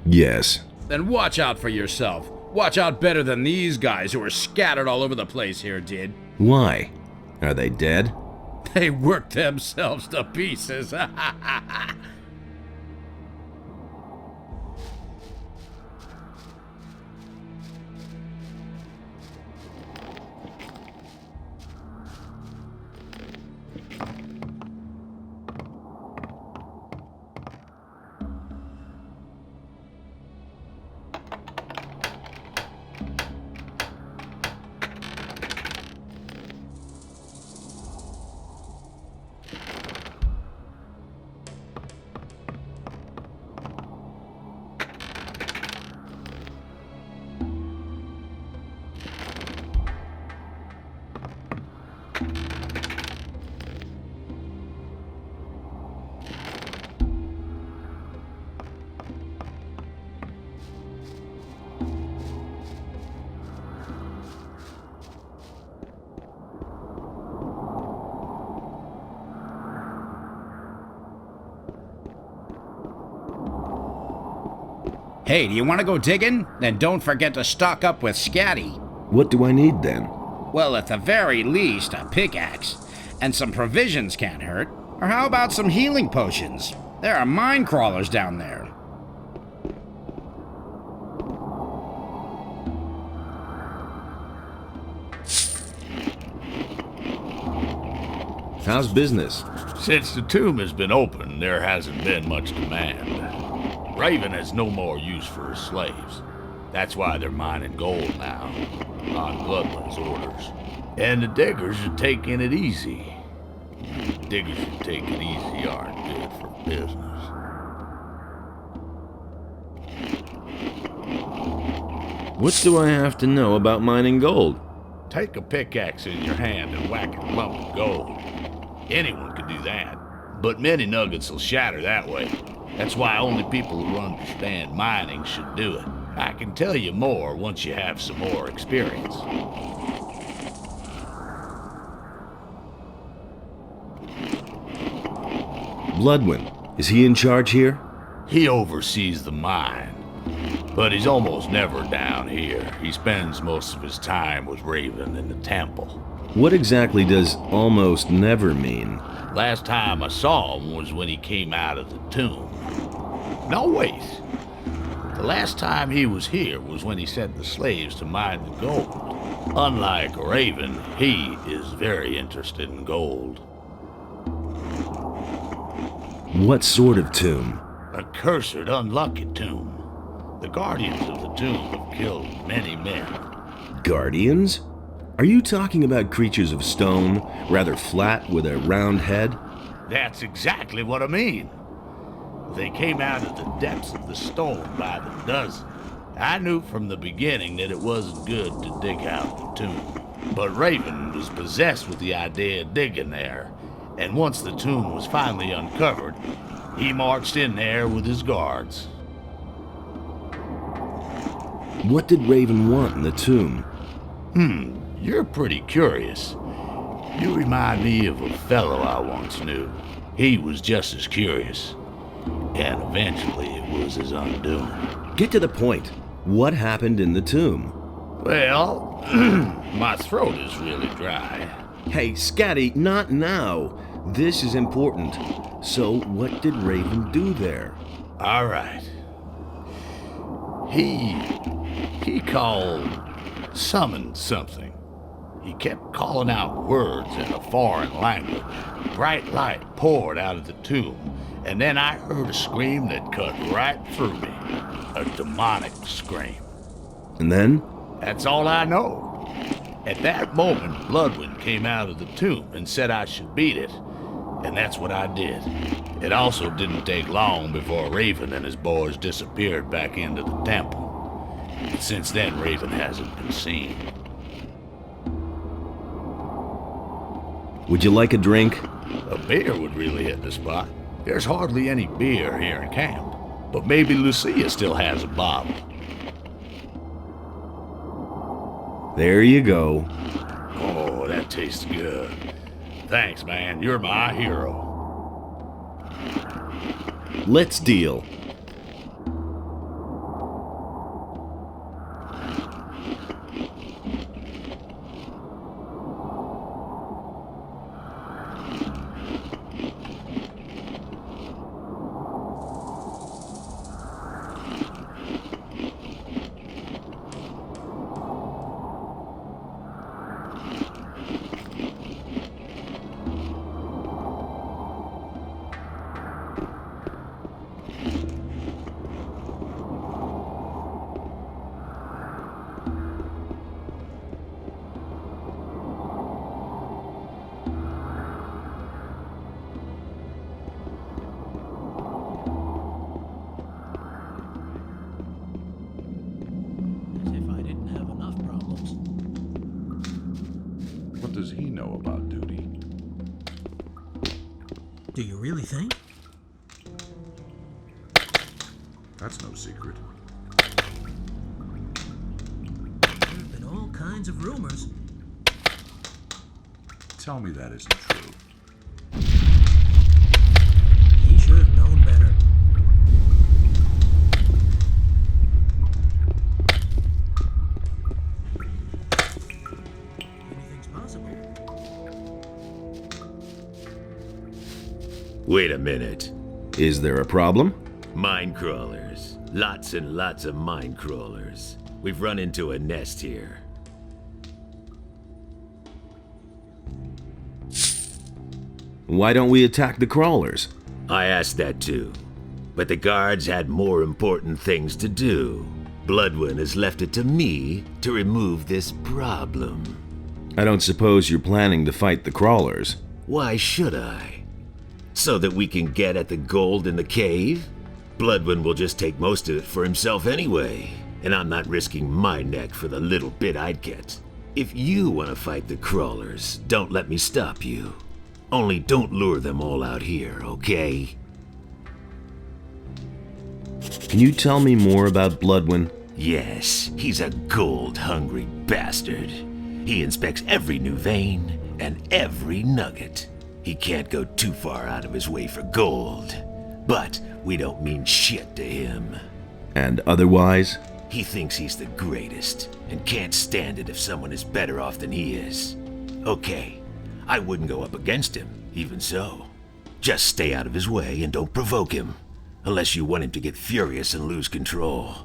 Yes. Then watch out for yourself. Watch out better than these guys who are scattered all over the place here did. Why? Are they dead? They worked themselves to pieces. Hey, do you want to go digging? Then don't forget to stock up with Scatty. What do I need then? Well, at the very least, a pickaxe. And some provisions can't hurt. Or how about some healing potions? There are mine crawlers down there. How's business? Since the tomb has been open, there hasn't been much demand. Raven has no more use for his slaves. That's why they're mining gold now, on Bloodland's orders. And the diggers are taking it easy. Diggers who take it easy aren't good for business. What do I have to know about mining gold? Take a pickaxe in your hand and whack a lump of gold. Anyone can do that, but many nuggets will shatter that way. That's why only people who understand mining should do it. I can tell you more once you have some more experience. Bloodwind, is he in charge here? He oversees the mine, but he's almost never down here. He spends most of his time with Raven in the temple. What exactly does almost never mean? Last time I saw him was when he came out of the tomb. No, wait. The last time he was here was when he sent the slaves to mine the gold. Unlike Raven, he is very interested in gold. What sort of tomb? A cursed, unlucky tomb. The guardians of the tomb have killed many men. Guardians? Are you talking about creatures of stone, rather flat with a round head? That's exactly what I mean. They came out of the depths of the stone by the dozen. I knew from the beginning that it wasn't good to dig out the tomb. But Raven was possessed with the idea of digging there, and once the tomb was finally uncovered, he marched in there with his guards. What did Raven want in the tomb? You're pretty curious. You remind me of a fellow I once knew. He was just as curious. And eventually it was his undoing. Get to the point. What happened in the tomb? Well, my throat is really dry. Hey, Scatty, not now. This is important. So, what did Raven do there? All right. He summoned something. He kept calling out words in a foreign language. Bright light poured out of the tomb, and then I heard a scream that cut right through me. A demonic scream. And then? That's all I know. At that moment, Bloodwind came out of the tomb and said I should beat it, and that's what I did. It also didn't take long before Raven and his boys disappeared back into the temple. Since then, Raven hasn't been seen. Would you like a drink? A beer would really hit the spot. There's hardly any beer here in camp, but maybe Lucia still has a bottle. There you go. Oh, that tastes good. Thanks, man. You're my hero. Let's deal. What does he know about duty? Do you really think? That's no secret. There have been all kinds of rumors. Tell me that isn't true. He should have known better. Anything's possible. Wait a minute. Is there a problem? Mine crawlers. Lots and lots of mine crawlers. We've run into a nest here. Why don't we attack the crawlers? I asked that too. But the guards had more important things to do. Bloodwind has left it to me to remove this problem. I don't suppose you're planning to fight the crawlers. Why should I? So that we can get at the gold in the cave? Bloodwind will just take most of it for himself anyway, and I'm not risking my neck for the little bit I'd get. If you want to fight the crawlers, don't let me stop you. Only don't lure them all out here, okay? Can you tell me more about Bloodwind? Yes, he's a gold-hungry bastard. He inspects every new vein and every nugget. He can't go too far out of his way for gold, but we don't mean shit to him. And otherwise? He thinks he's the greatest and can't stand it if someone is better off than he is. Okay, I wouldn't go up against him, even so. Just stay out of his way and don't provoke him, unless you want him to get furious and lose control.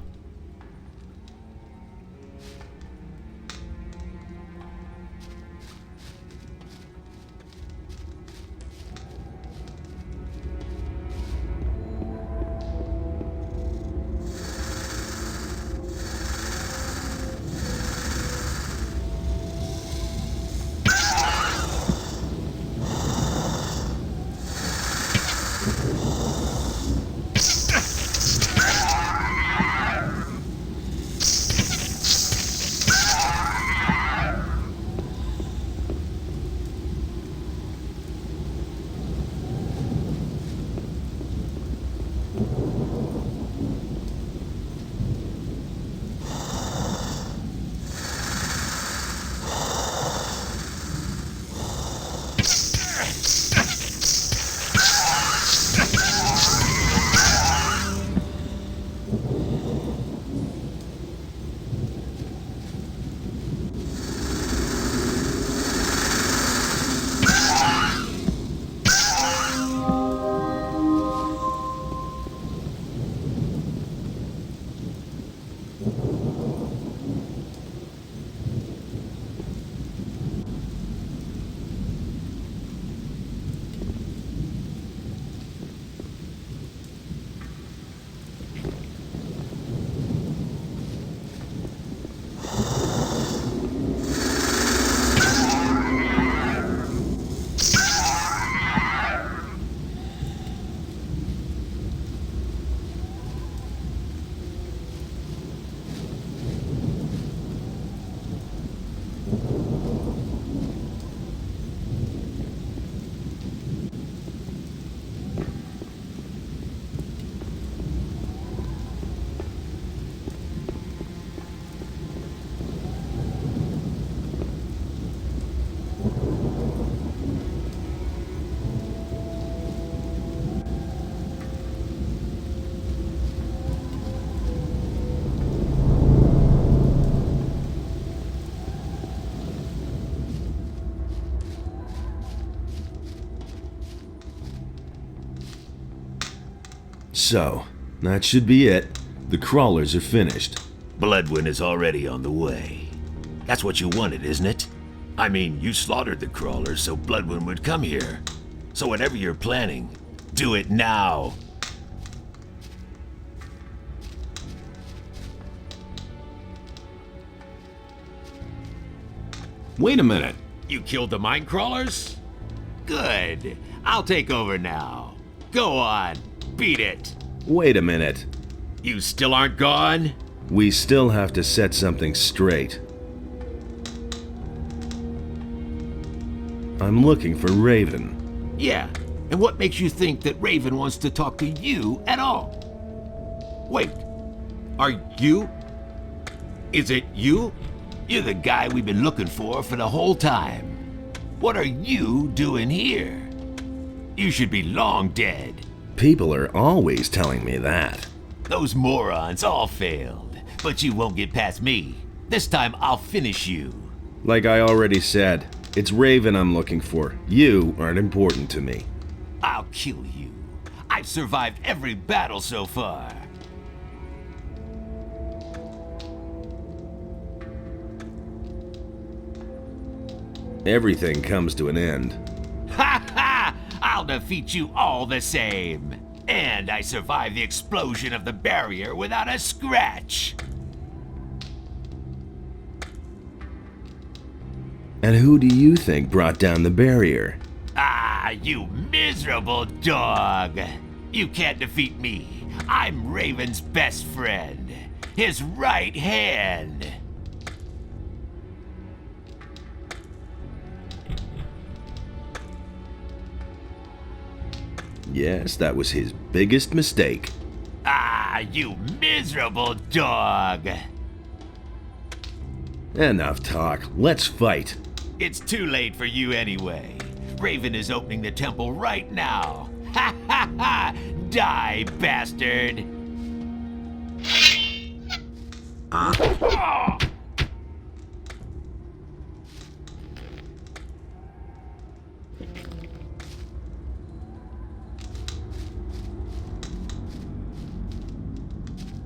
So, that should be it. The crawlers are finished. Bloodwind is already on the way. That's what you wanted, isn't it? I mean, you slaughtered the crawlers so Bloodwind would come here. So whatever you're planning, do it now. Wait a minute. You killed the mine crawlers? Good. I'll take over now. Go on, beat it. Wait a minute. You still aren't gone? We still have to set something straight. I'm looking for Raven. Yeah, and what makes you think that Raven wants to talk to you at all? Wait, are you? Is it you? You're the guy we've been looking for the whole time. What are you doing here? You should be long dead. People are always telling me that. Those morons all failed, but you won't get past me. This time I'll finish you. Like I already said, it's Raven I'm looking for. You aren't important to me. I'll kill you. I've survived every battle so far. Everything comes to an end. Ha ha! I'll defeat you all the same. And I survived the explosion of the barrier without a scratch. And who do you think brought down the barrier? Ah, you miserable dog. You can't defeat me. I'm Raven's best friend. His right hand. Yes, that was his biggest mistake. Ah, you miserable dog. Enough talk. Let's fight. It's too late for you anyway. Raven is opening the temple right now. Ha ha ha! Die, bastard!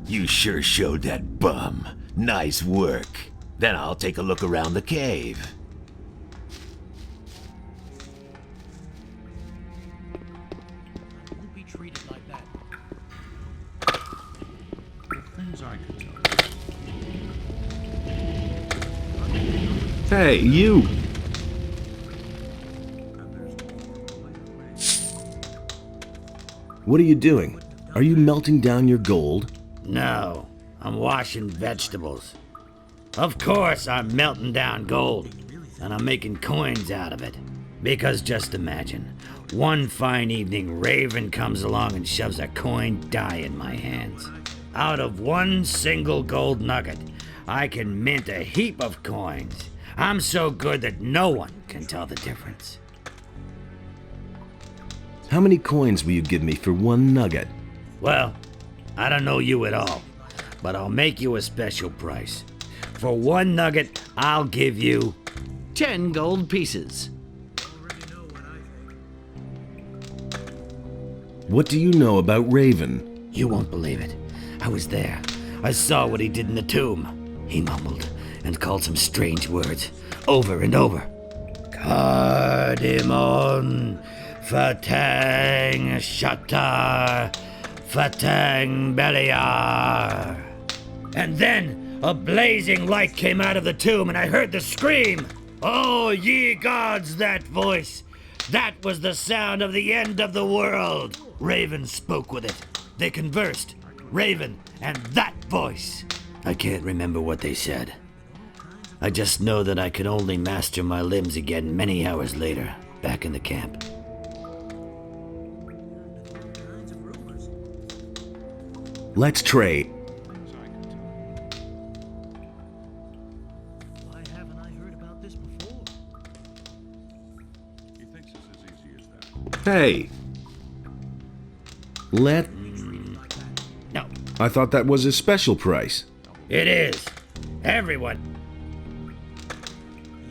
You sure showed that bum. Nice work. Then I'll take a look around the cave. Won't be treated like that. Things I could tell. Hey, you! What are you doing? Are you melting down your gold? No, I'm washing vegetables. Of course I'm melting down gold, and I'm making coins out of it. Because just imagine, one fine evening Raven comes along and shoves a coin die in my hands. Out of one single gold nugget, I can mint a heap of coins. I'm so good that no one can tell the difference. How many coins will you give me for one nugget? Well, I don't know you at all, but I'll make you a special price. For one nugget, I'll give you 10 gold pieces. What do you know about Raven? You won't believe it. I was there. I saw what he did in the tomb. He mumbled and called some strange words over and over. Cardamom, Fatang Shatar, Fatang Beliar. And then a blazing light came out of the tomb and I heard the scream. Oh, ye gods, that voice. That was the sound of the end of the world. Raven spoke with it. They conversed. Raven and that voice. I can't remember what they said. I just know that I could only master my limbs again many hours later, back in the camp. Let's trade. Why haven't I heard about this before? He thinks it's as easy as that. Hey! No. I thought that was a special price. It is. Everyone.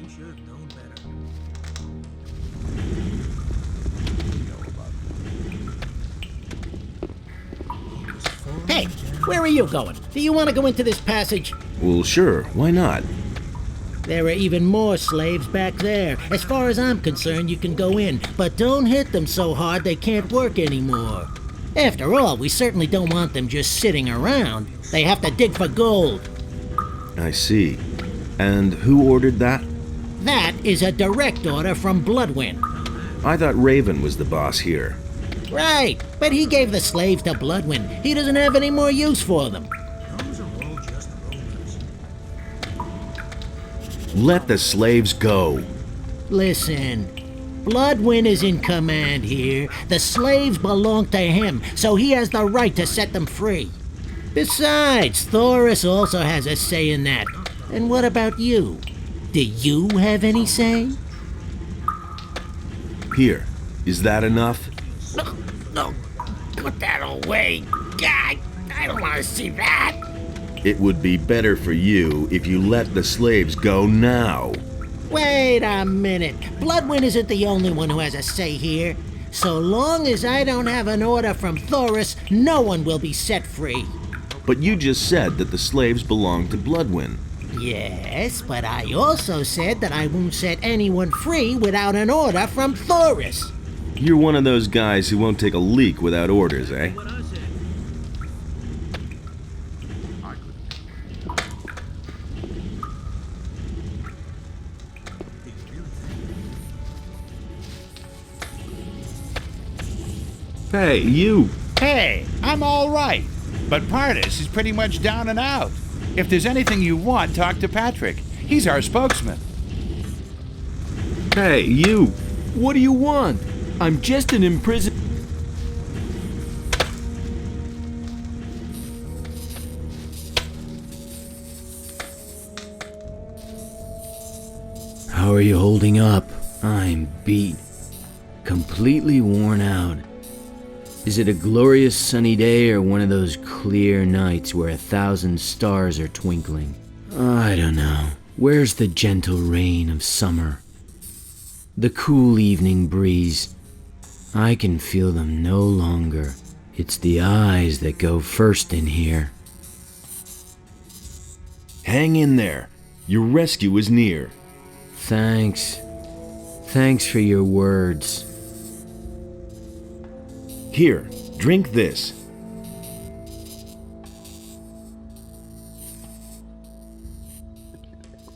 He should have known better. Where are you going? Do you want to go into this passage? Well, sure, why not? There are even more slaves back there. As far as I'm concerned, you can go in, but don't hit them so hard they can't work anymore. After all, we certainly don't want them just sitting around. They have to dig for gold. I see. And who ordered that? That is a direct order from Bloodwind. I thought Raven was the boss here. Right, but he gave the slaves to Bloodwind. He doesn't have any more use for them. Let the slaves go. Listen, Bloodwind is in command here. The slaves belong to him, so he has the right to set them free. Besides, Thoris also has a say in that. And what about you? Do you have any say? Here, is that enough? No, put that away. God, I don't want to see that. It would be better for you if you let the slaves go now. Wait a minute. Bloodwind isn't the only one who has a say here. So long as I don't have an order from Thoris, no one will be set free. But you just said that the slaves belong to Bloodwind. Yes, but I also said that I won't set anyone free without an order from Thoris. You're one of those guys who won't take a leak without orders, eh? Hey, you! Hey, I'm all right. But Pardis is pretty much down and out. If there's anything you want, talk to Patrick. He's our spokesman. Hey, you! What do you want? I'm just an imprisoned... How are you holding up? I'm beat. Completely worn out. Is it a glorious sunny day or one of those clear nights where 1,000 stars are twinkling? I don't know. Where's the gentle rain of summer? The cool evening breeze? I can feel them no longer. It's the eyes that go first in here. Hang in there. Your rescue is near. Thanks. Thanks for your words. Here, drink this.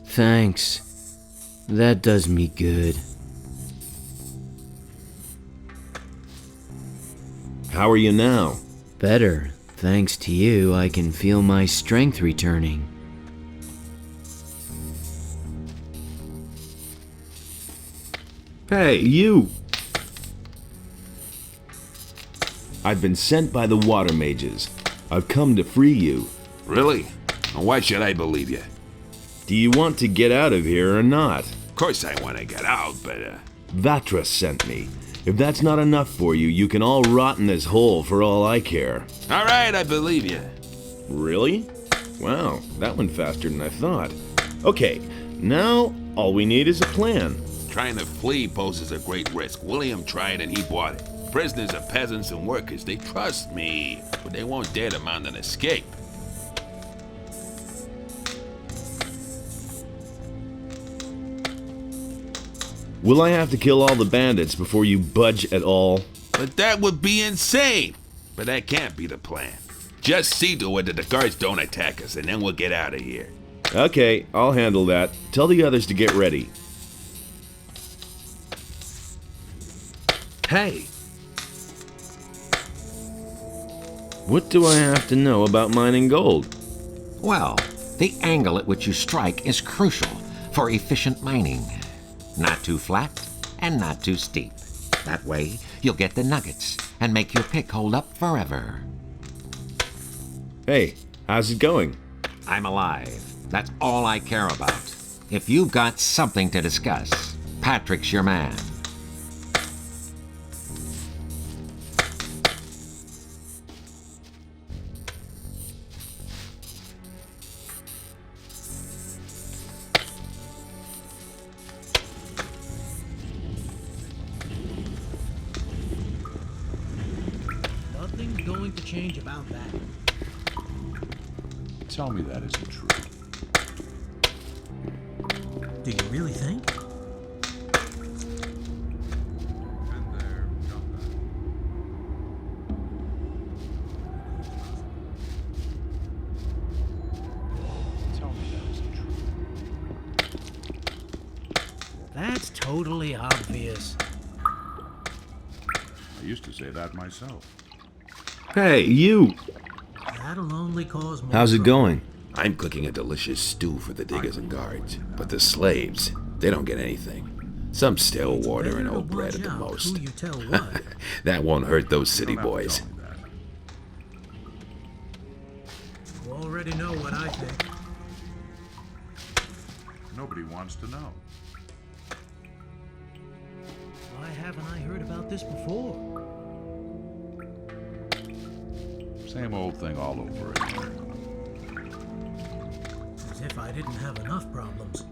Thanks. That does me good. How are you now? Better. Thanks to you, I can feel my strength returning. Hey, you! I've been sent by the water mages. I've come to free you. Really? Why should I believe you? Do you want to get out of here or not? Of course I want to get out, but Vatra sent me. If that's not enough for you, you can all rot in this hole for all I care. All right, I believe you. Really? Wow, that went faster than I thought. Okay, now all we need is a plan. Trying to flee poses a great risk. William tried and he bought it. Prisoners are peasants and workers. They trust me, but they won't dare to mount an escape. Will I have to kill all the bandits before you budge at all? But that would be insane. But that can't be the plan. Just see to it that the guards don't attack us, and then we'll get out of here. Okay, I'll handle that. Tell the others to get ready. Hey! What do I have to know about mining gold? Well, the angle at which you strike is crucial for efficient mining. Not too flat and not too steep. That way, you'll get the nuggets and make your pick hold up forever. Hey, how's it going? I'm alive. That's all I care about. If you've got something to discuss, Patrick's your man. Nothing's going to change about that. Tell me that isn't true. Do you really think? That's totally obvious. I used to say that myself. Hey, you! That'll only cause more How's it trouble. going? I'm cooking a delicious stew for the diggers and guards, but the slaves, they don't get anything. Some stale water and old bread at the most. Who you tell what. That won't hurt those city boys. You already know what I think. Nobody wants to know. Why haven't I heard about this before? Same old thing all over again. As if I didn't have enough problems.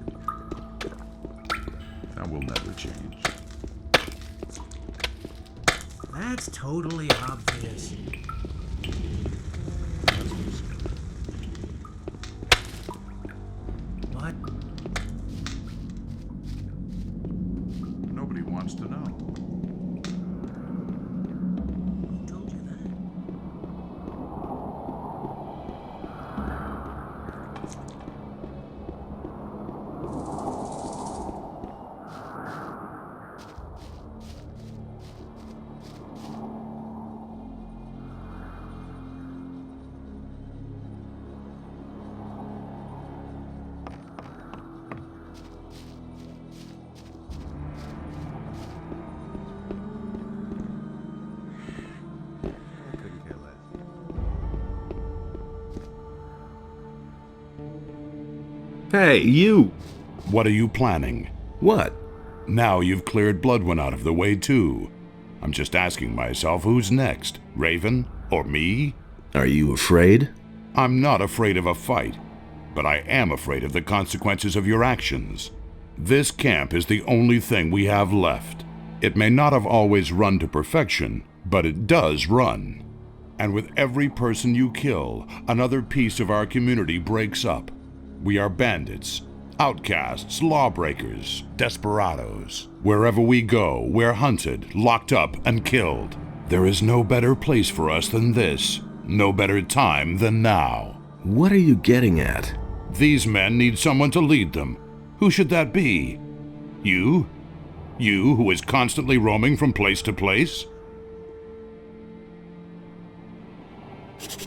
That will never change. That's totally obvious. What? Nobody wants to know. Who told you that? I couldn't care less. Hey, you! What are you planning? What? Now you've cleared Bloodwind out of the way too. I'm just asking myself who's next, Raven or me? Are you afraid? I'm not afraid of a fight, but I am afraid of the consequences of your actions. This camp is the only thing we have left. It may not have always run to perfection, but it does run. And with every person you kill, another piece of our community breaks up. We are bandits, outcasts, lawbreakers, desperados. Wherever we go, we're hunted, locked up, and killed. There is no better place for us than this. No better time than now. What are you getting at? These men need someone to lead them. Who should that be? You? You, who is constantly roaming from place to place?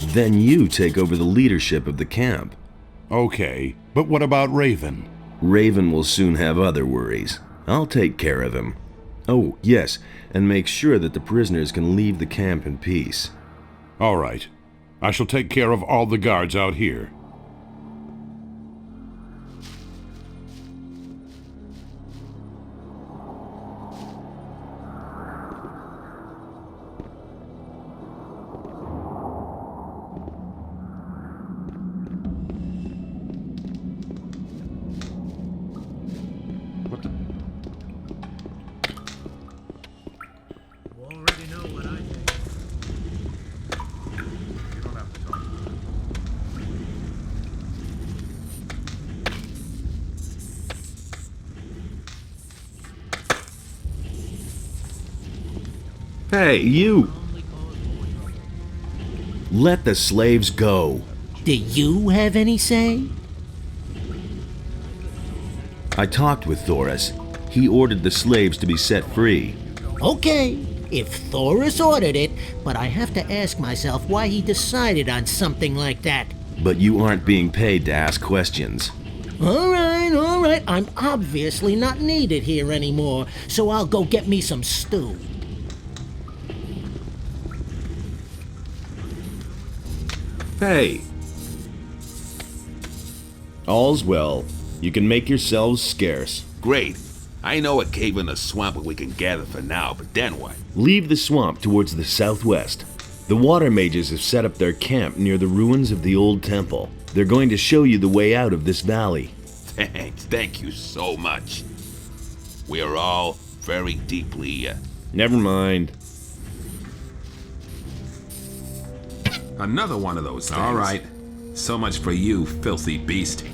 Then you take over the leadership of the camp. Okay, but what about Raven? Raven will soon have other worries. I'll take care of him. Oh, yes, and make sure that the prisoners can leave the camp in peace. All right. I shall take care of all the guards out here. What the... You already know what I think. You don't have to tell me. Hey, you! Let the slaves go. Do you have any say? I talked with Thoris. He ordered the slaves to be set free. Okay, if Thoris ordered it, but I have to ask myself why he decided on something like that. But you aren't being paid to ask questions. All right. I'm obviously not needed here anymore, so I'll go get me some stew. Hey! All's well. You can make yourselves scarce. Great. I know a cave in the swamp where we can gather for now, but then what? Leave the swamp towards the southwest. The water mages have set up their camp near the ruins of the old temple. They're going to show you the way out of this valley. Thanks. Thank you so much. We are all very deeply... Never mind. Another one of those things. All right. So much for you, filthy beast.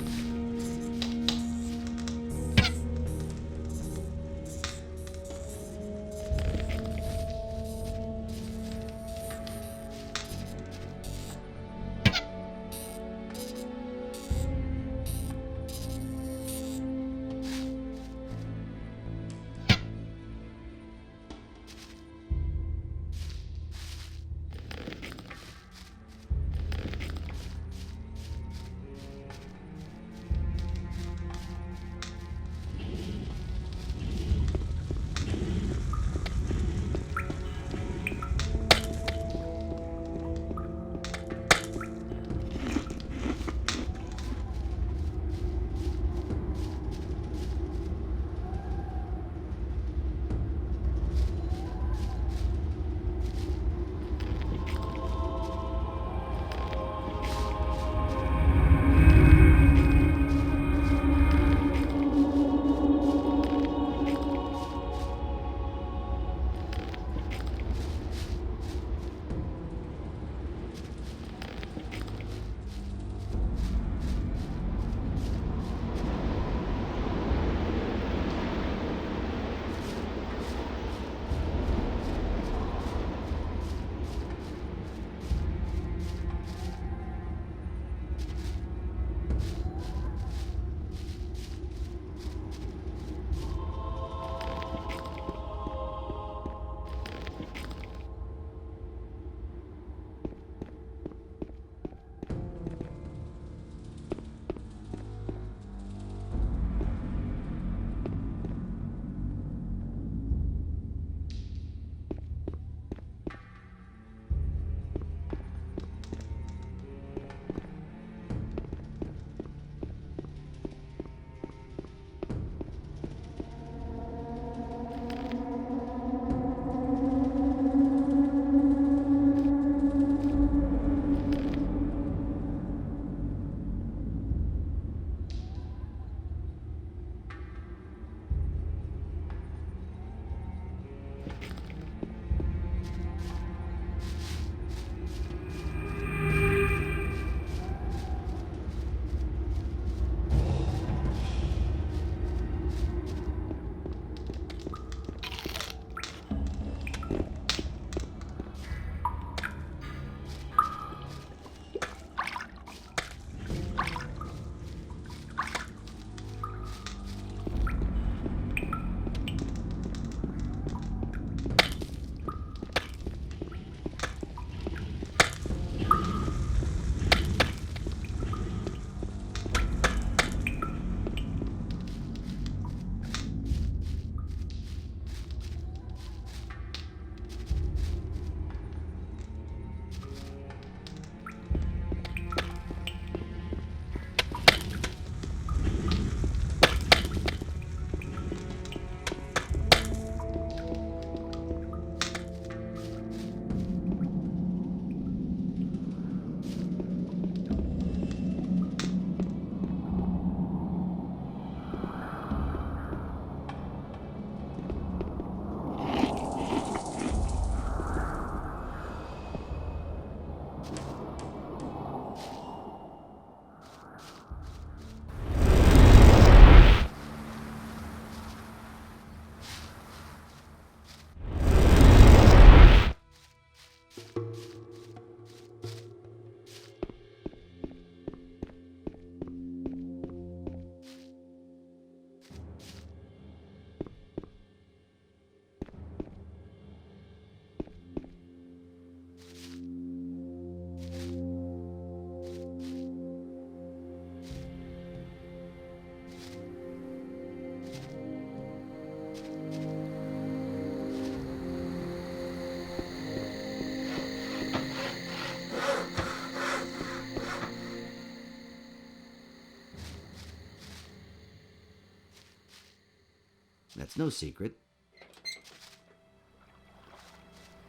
That's no secret.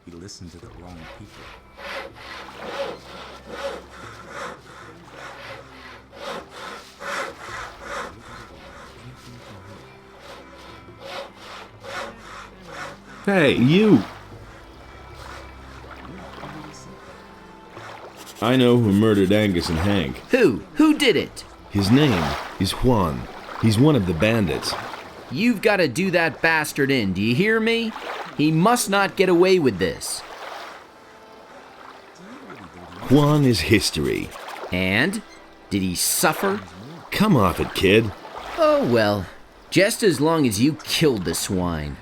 He listened to the wrong people. Hey, you! I know who murdered Angus and Hank. Who? Who did it? His name is Juan. He's one of the bandits. You've got to do that bastard in, do you hear me? He must not get away with this. Juan is history. And? Did he suffer? Come off it, kid. Oh well, just as long as you killed the swine.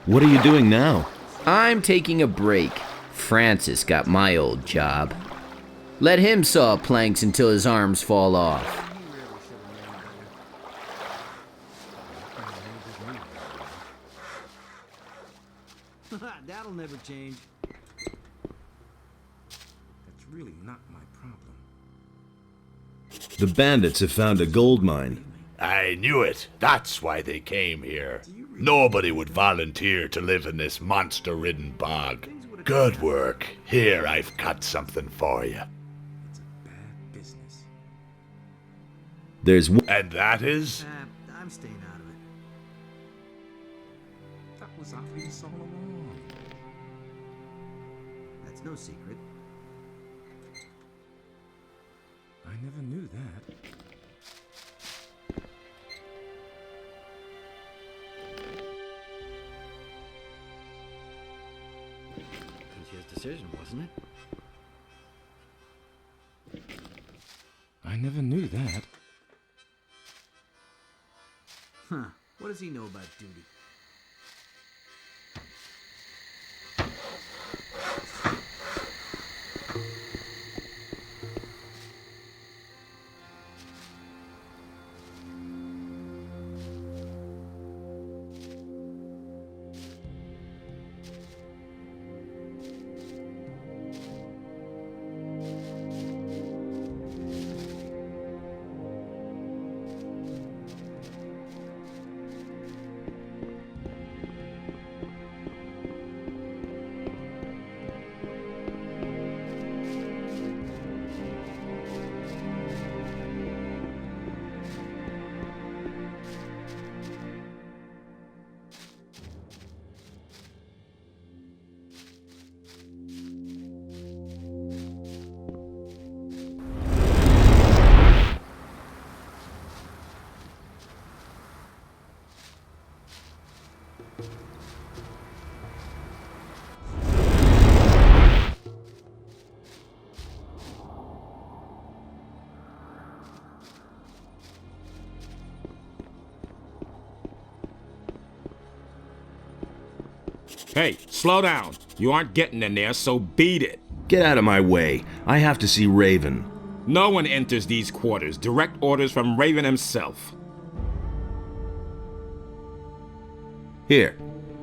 What are you doing now? I'm taking a break. Francis got my old job. Let him saw planks until his arms fall off. That'll never change. That's really not my problem. The bandits have found a gold mine. I knew it. That's why they came here. Nobody would volunteer to live in this monster-ridden bog. Good work. Here, I've got something for you. It's a bad business. There's And that is? I'm staying out of it. That was obvious all along. That's no secret. I never knew that. His decision, wasn't it? I never knew that. Huh. What does he know about duty? Hey, slow down. You aren't getting in there, so beat it. Get out of my way. I have to see Raven. No one enters these quarters. Direct orders from Raven himself. Here.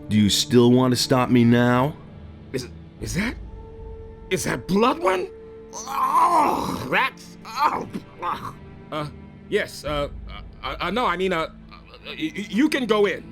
Do you still want to stop me now? Is that Bloodwin? Oh, that's... Oh. Yes, no, I mean, you can go in.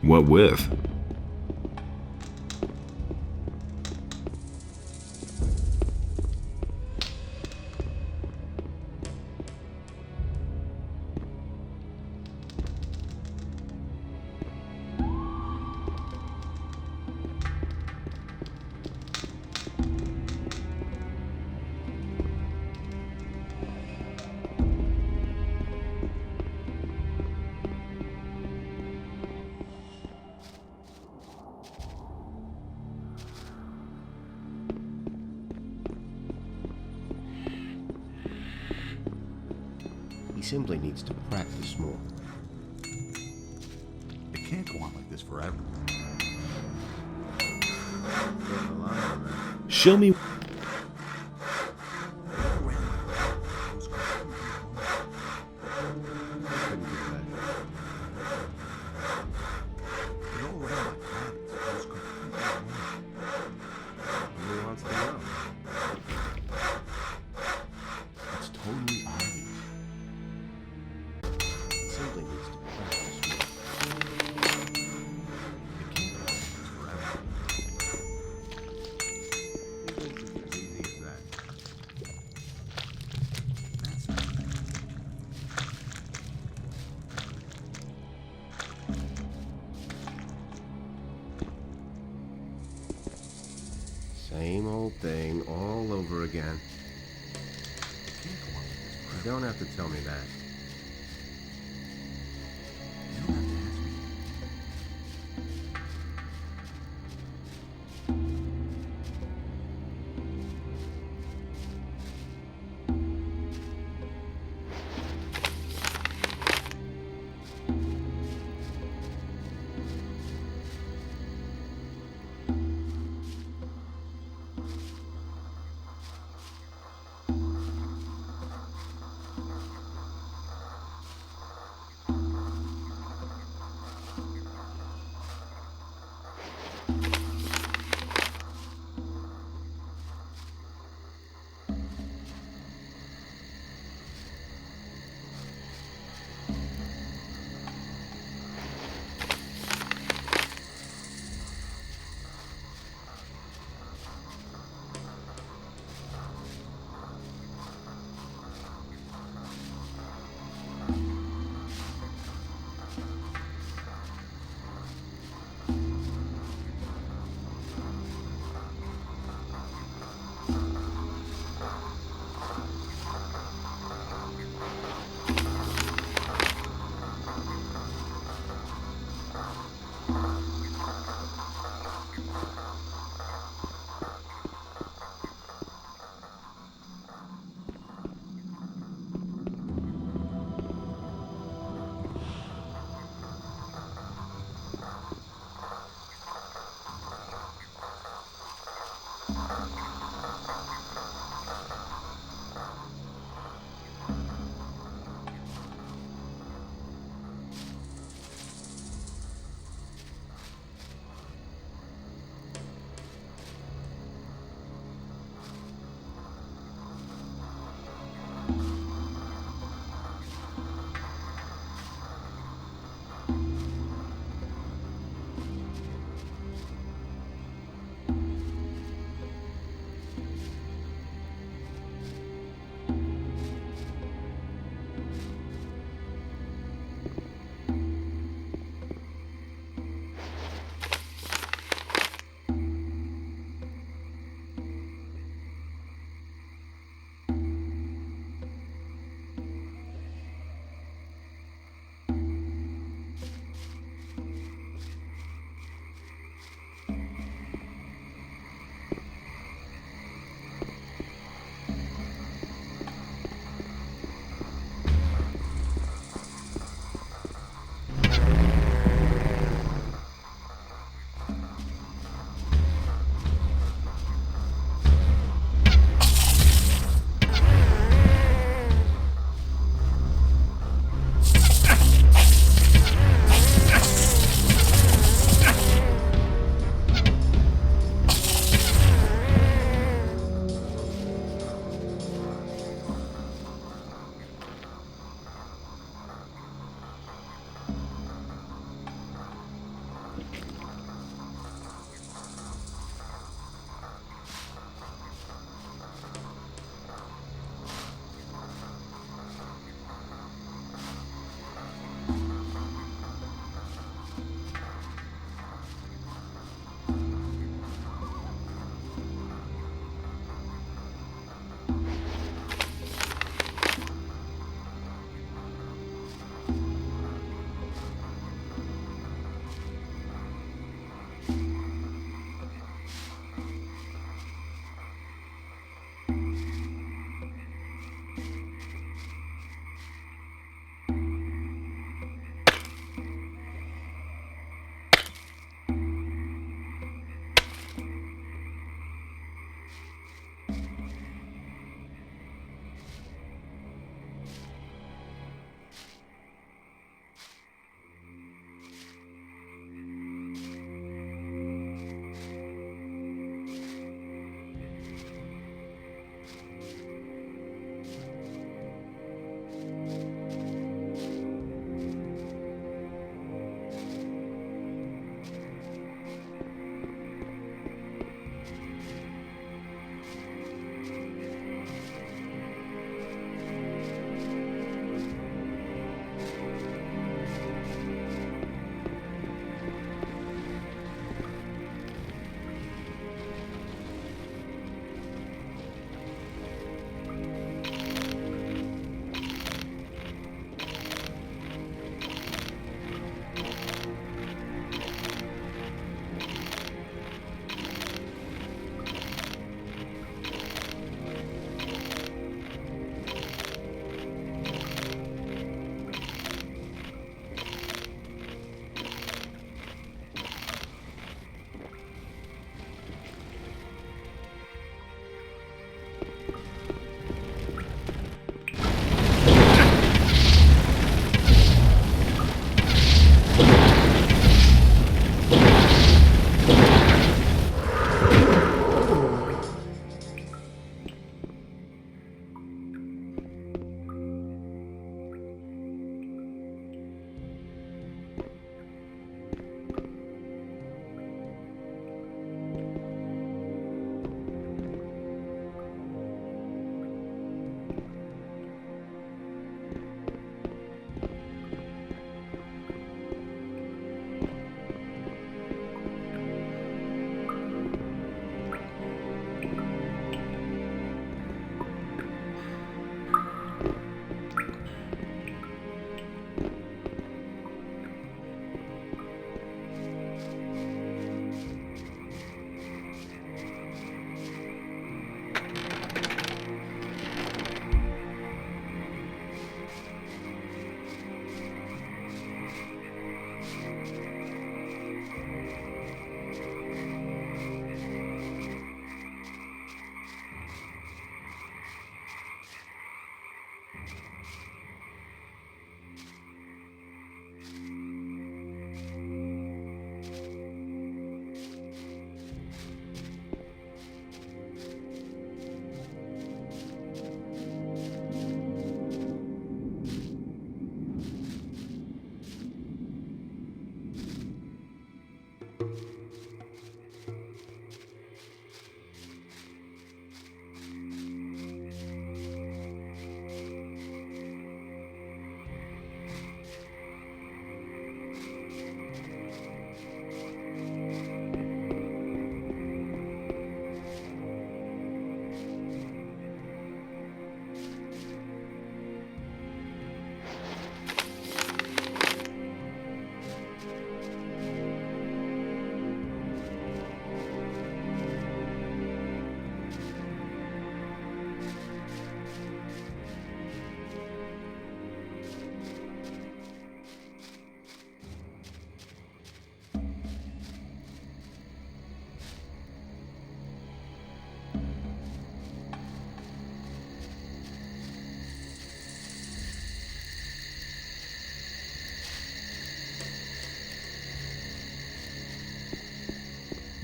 What with? He simply needs to practice more. It can't go on like this forever. Show me. It's totally obvious. He simply needs to practice more. It can't go on like this forever. He thinks it's as easy as that. That's not right. Same old thing all over again. You don't have to tell me that.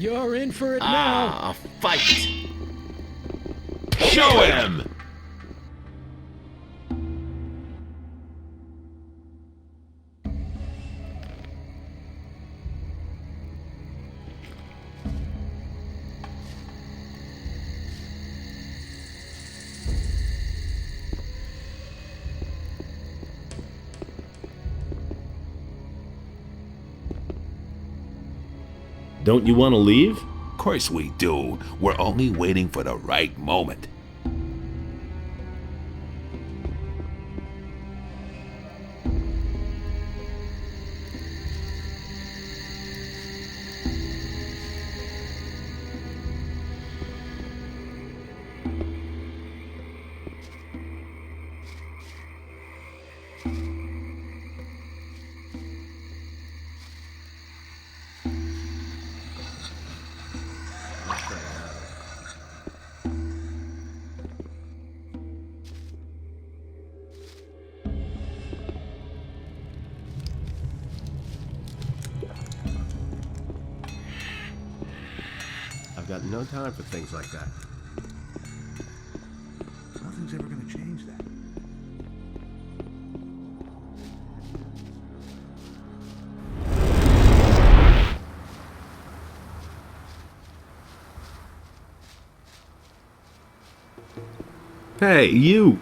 You're in for it now. Fight! Show him! Don't you want to leave? Of course we do. We're only waiting for the right moment. I've got no time for things like that. Nothing's ever gonna change that. Hey, you!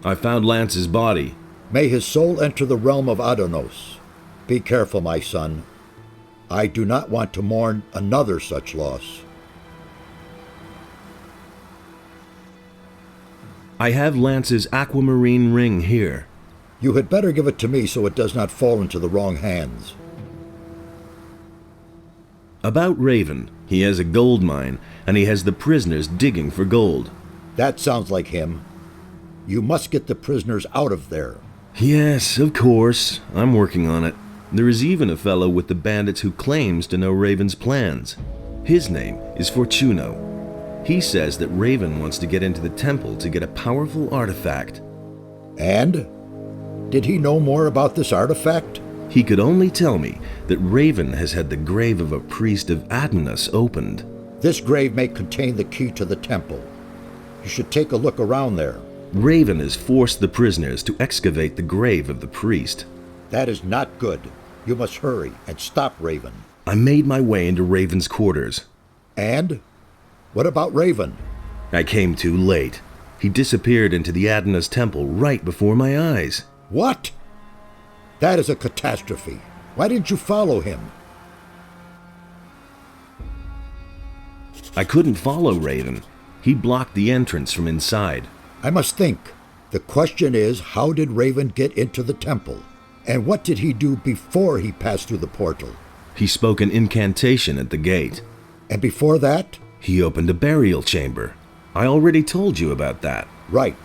I found Lance's body. May his soul enter the realm of Adanos. Be careful, my son. I do not want to mourn another such loss. I have Lance's aquamarine ring here. You had better give it to me so it does not fall into the wrong hands. About Raven, he has a gold mine, and he has the prisoners digging for gold. That sounds like him. You must get the prisoners out of there. Yes, of course. I'm working on it. There is even a fellow with the bandits who claims to know Raven's plans. His name is Fortuno. He says that Raven wants to get into the temple to get a powerful artifact. And? Did he know more about this artifact? He could only tell me that Raven has had the grave of a priest of Adanos opened. This grave may contain the key to the temple. You should take a look around there. Raven has forced the prisoners to excavate the grave of the priest. That is not good. You must hurry and stop Raven. I made my way into Raven's quarters. And? What about Raven? I came too late. He disappeared into the Adanos temple right before my eyes. What? That is a catastrophe. Why didn't you follow him? I couldn't follow Raven. He blocked the entrance from inside. I must think. The question is, how did Raven get into the temple? And what did he do before he passed through the portal? He spoke an incantation at the gate. And before that? He opened a burial chamber. I already told you about that. Right.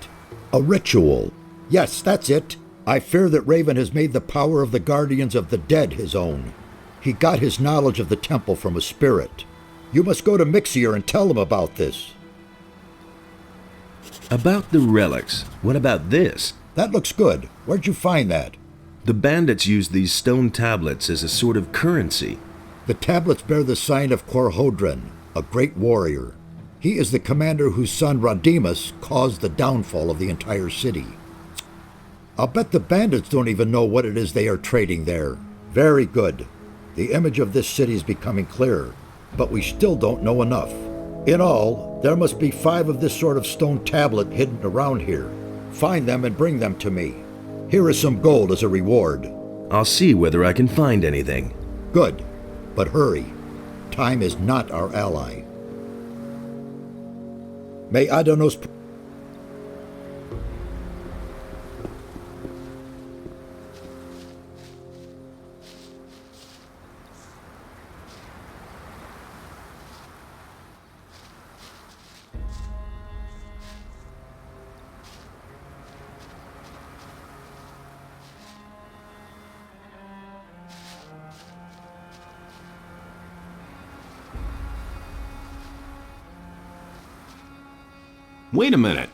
A ritual. Yes, that's it. I fear that Raven has made the power of the guardians of the dead his own. He got his knowledge of the temple from a spirit. You must go to Mixier and tell him about this. About the relics, what about this? That looks good. Where'd you find that? The bandits used these stone tablets as a sort of currency. The tablets bear the sign of Korhodren, a great warrior. He is the commander whose son Rodimus caused the downfall of the entire city. I'll bet the bandits don't even know what it is they are trading there. Very good. The image of this city is becoming clearer, but we still don't know enough. In all, there must be 5 of this sort of stone tablet hidden around here. Find them and bring them to me. Here is some gold as a reward. I'll see whether I can find anything. Good, but hurry. Time is not our ally. May Adanos... Wait a minute.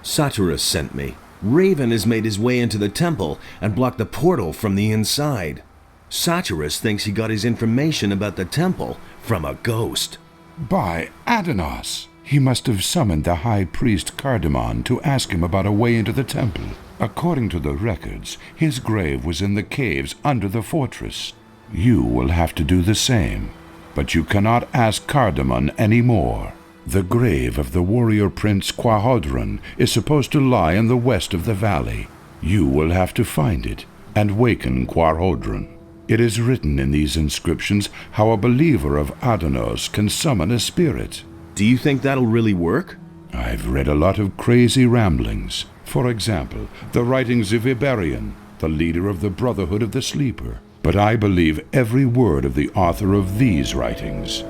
Satyrus sent me. Raven has made his way into the temple and blocked the portal from the inside. Satyrus thinks he got his information about the temple from a ghost. By Adanos! He must have summoned the high priest Cardamon to ask him about a way into the temple. According to the records, his grave was in the caves under the fortress. You will have to do the same, but you cannot ask Cardamon any more. The grave of the warrior prince Quahodron is supposed to lie in the west of the valley. You will have to find it and waken Quahodron. It is written in these inscriptions how a believer of Adanos can summon a spirit. Do you think that'll really work? I've read a lot of crazy ramblings. For example, the writings of Iberion, the leader of the Brotherhood of the Sleeper. But I believe every word of the author of these writings.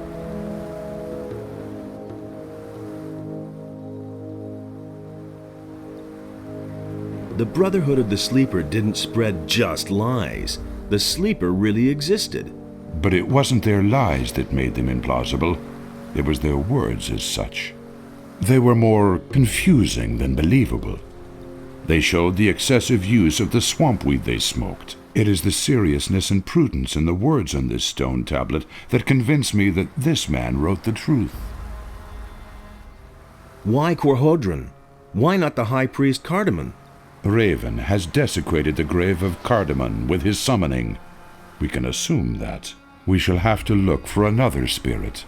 The Brotherhood of the Sleeper didn't spread just lies. The Sleeper really existed. But it wasn't their lies that made them implausible. It was their words as such. They were more confusing than believable. They showed the excessive use of the swamp weed they smoked. It is the seriousness and prudence in the words on this stone tablet that convince me that this man wrote the truth. Why Quahodron? Why not the High Priest Cardamon? Raven has desecrated the grave of Cardamon with his summoning. We can assume that. We shall have to look for another spirit.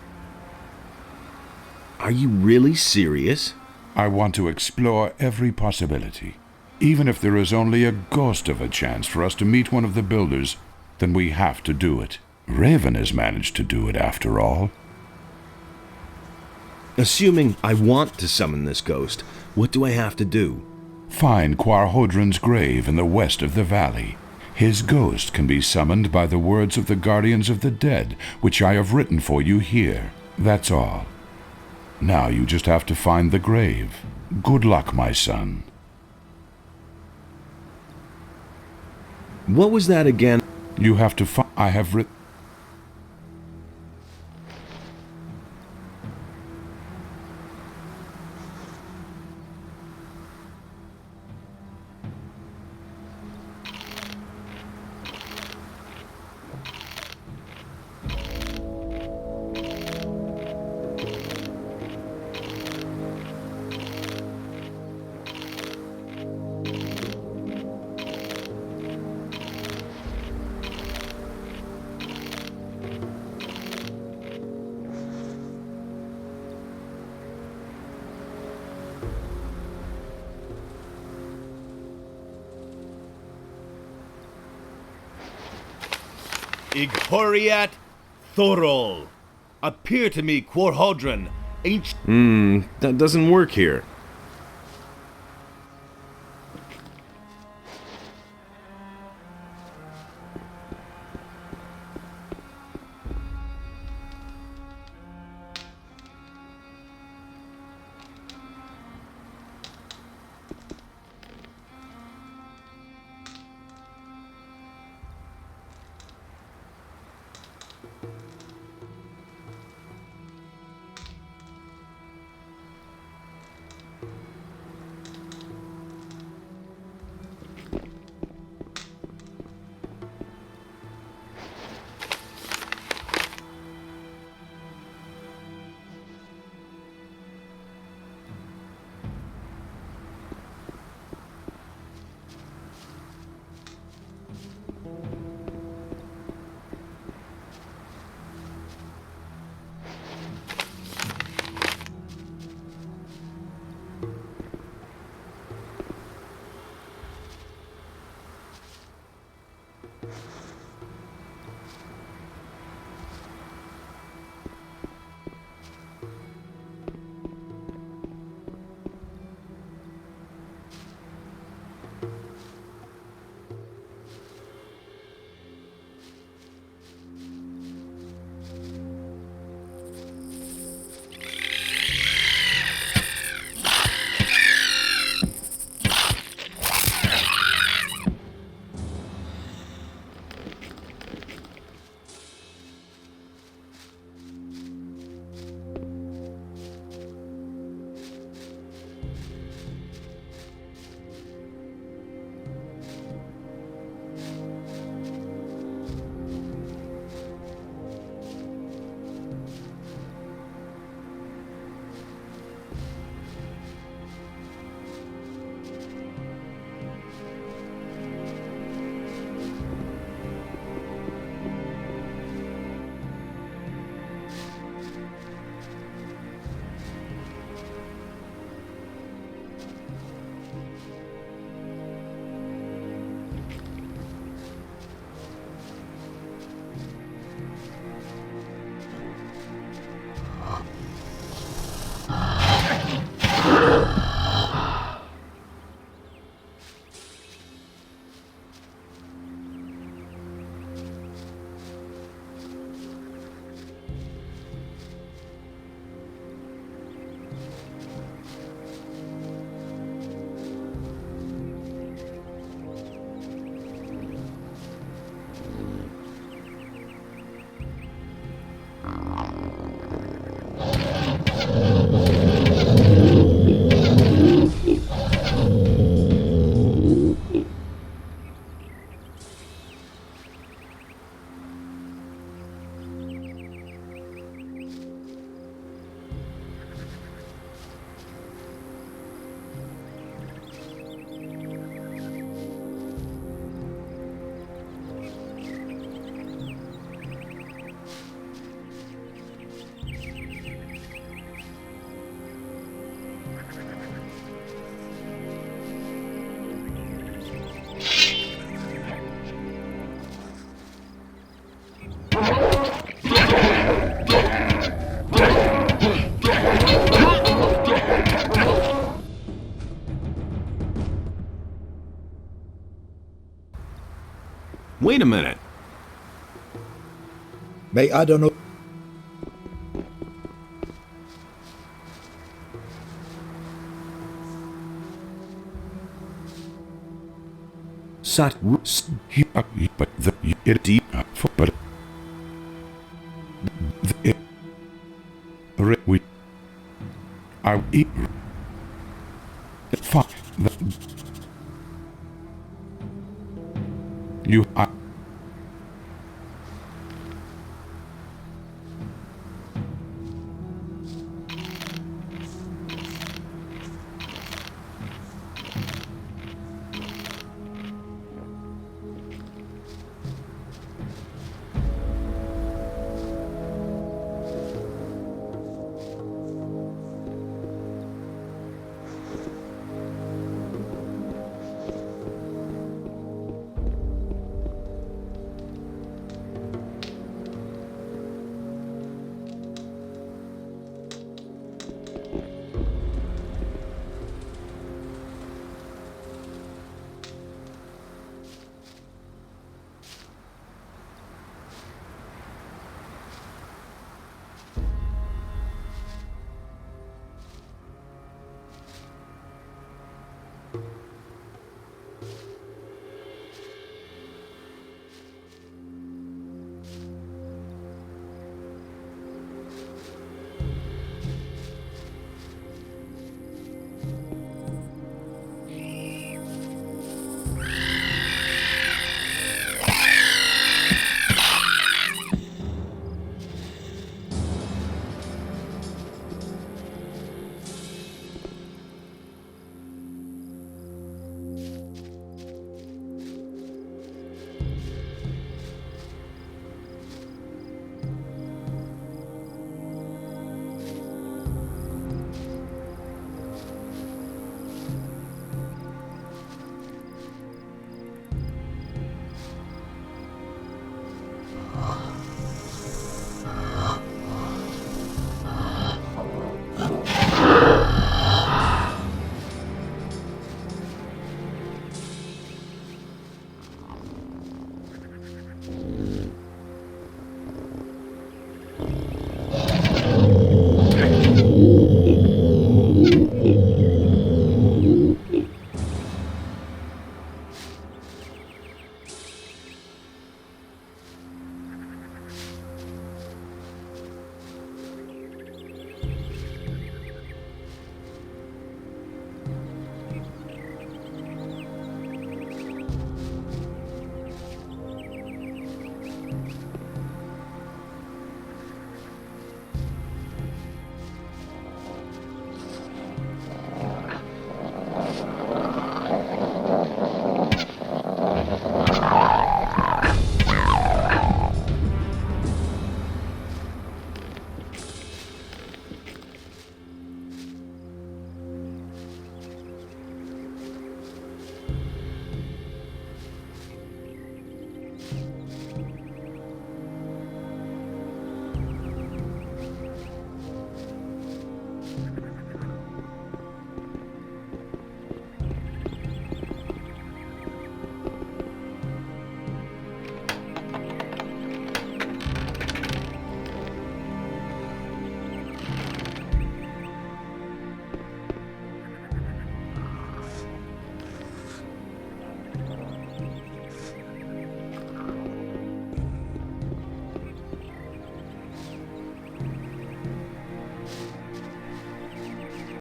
Are you really serious? I want to explore every possibility. Even if there is only a ghost of a chance for us to meet one of the builders, then we have to do it. Raven has managed to do it after all. Assuming I want to summon this ghost, what do I have to do? Find Quahodron's grave in the west of the valley. His ghost can be summoned by the words of the Guardians of the Dead, which I have written for you here. That's all. Now you just have to find the grave. Good luck, my son. What was that again? You have to find... I have written... Ighoriat Thorol. Appear to me, Quahodron, ancient... That doesn't work here. Wait a minute. May I don't know. Sat but the it deep but the we I eat fuck the you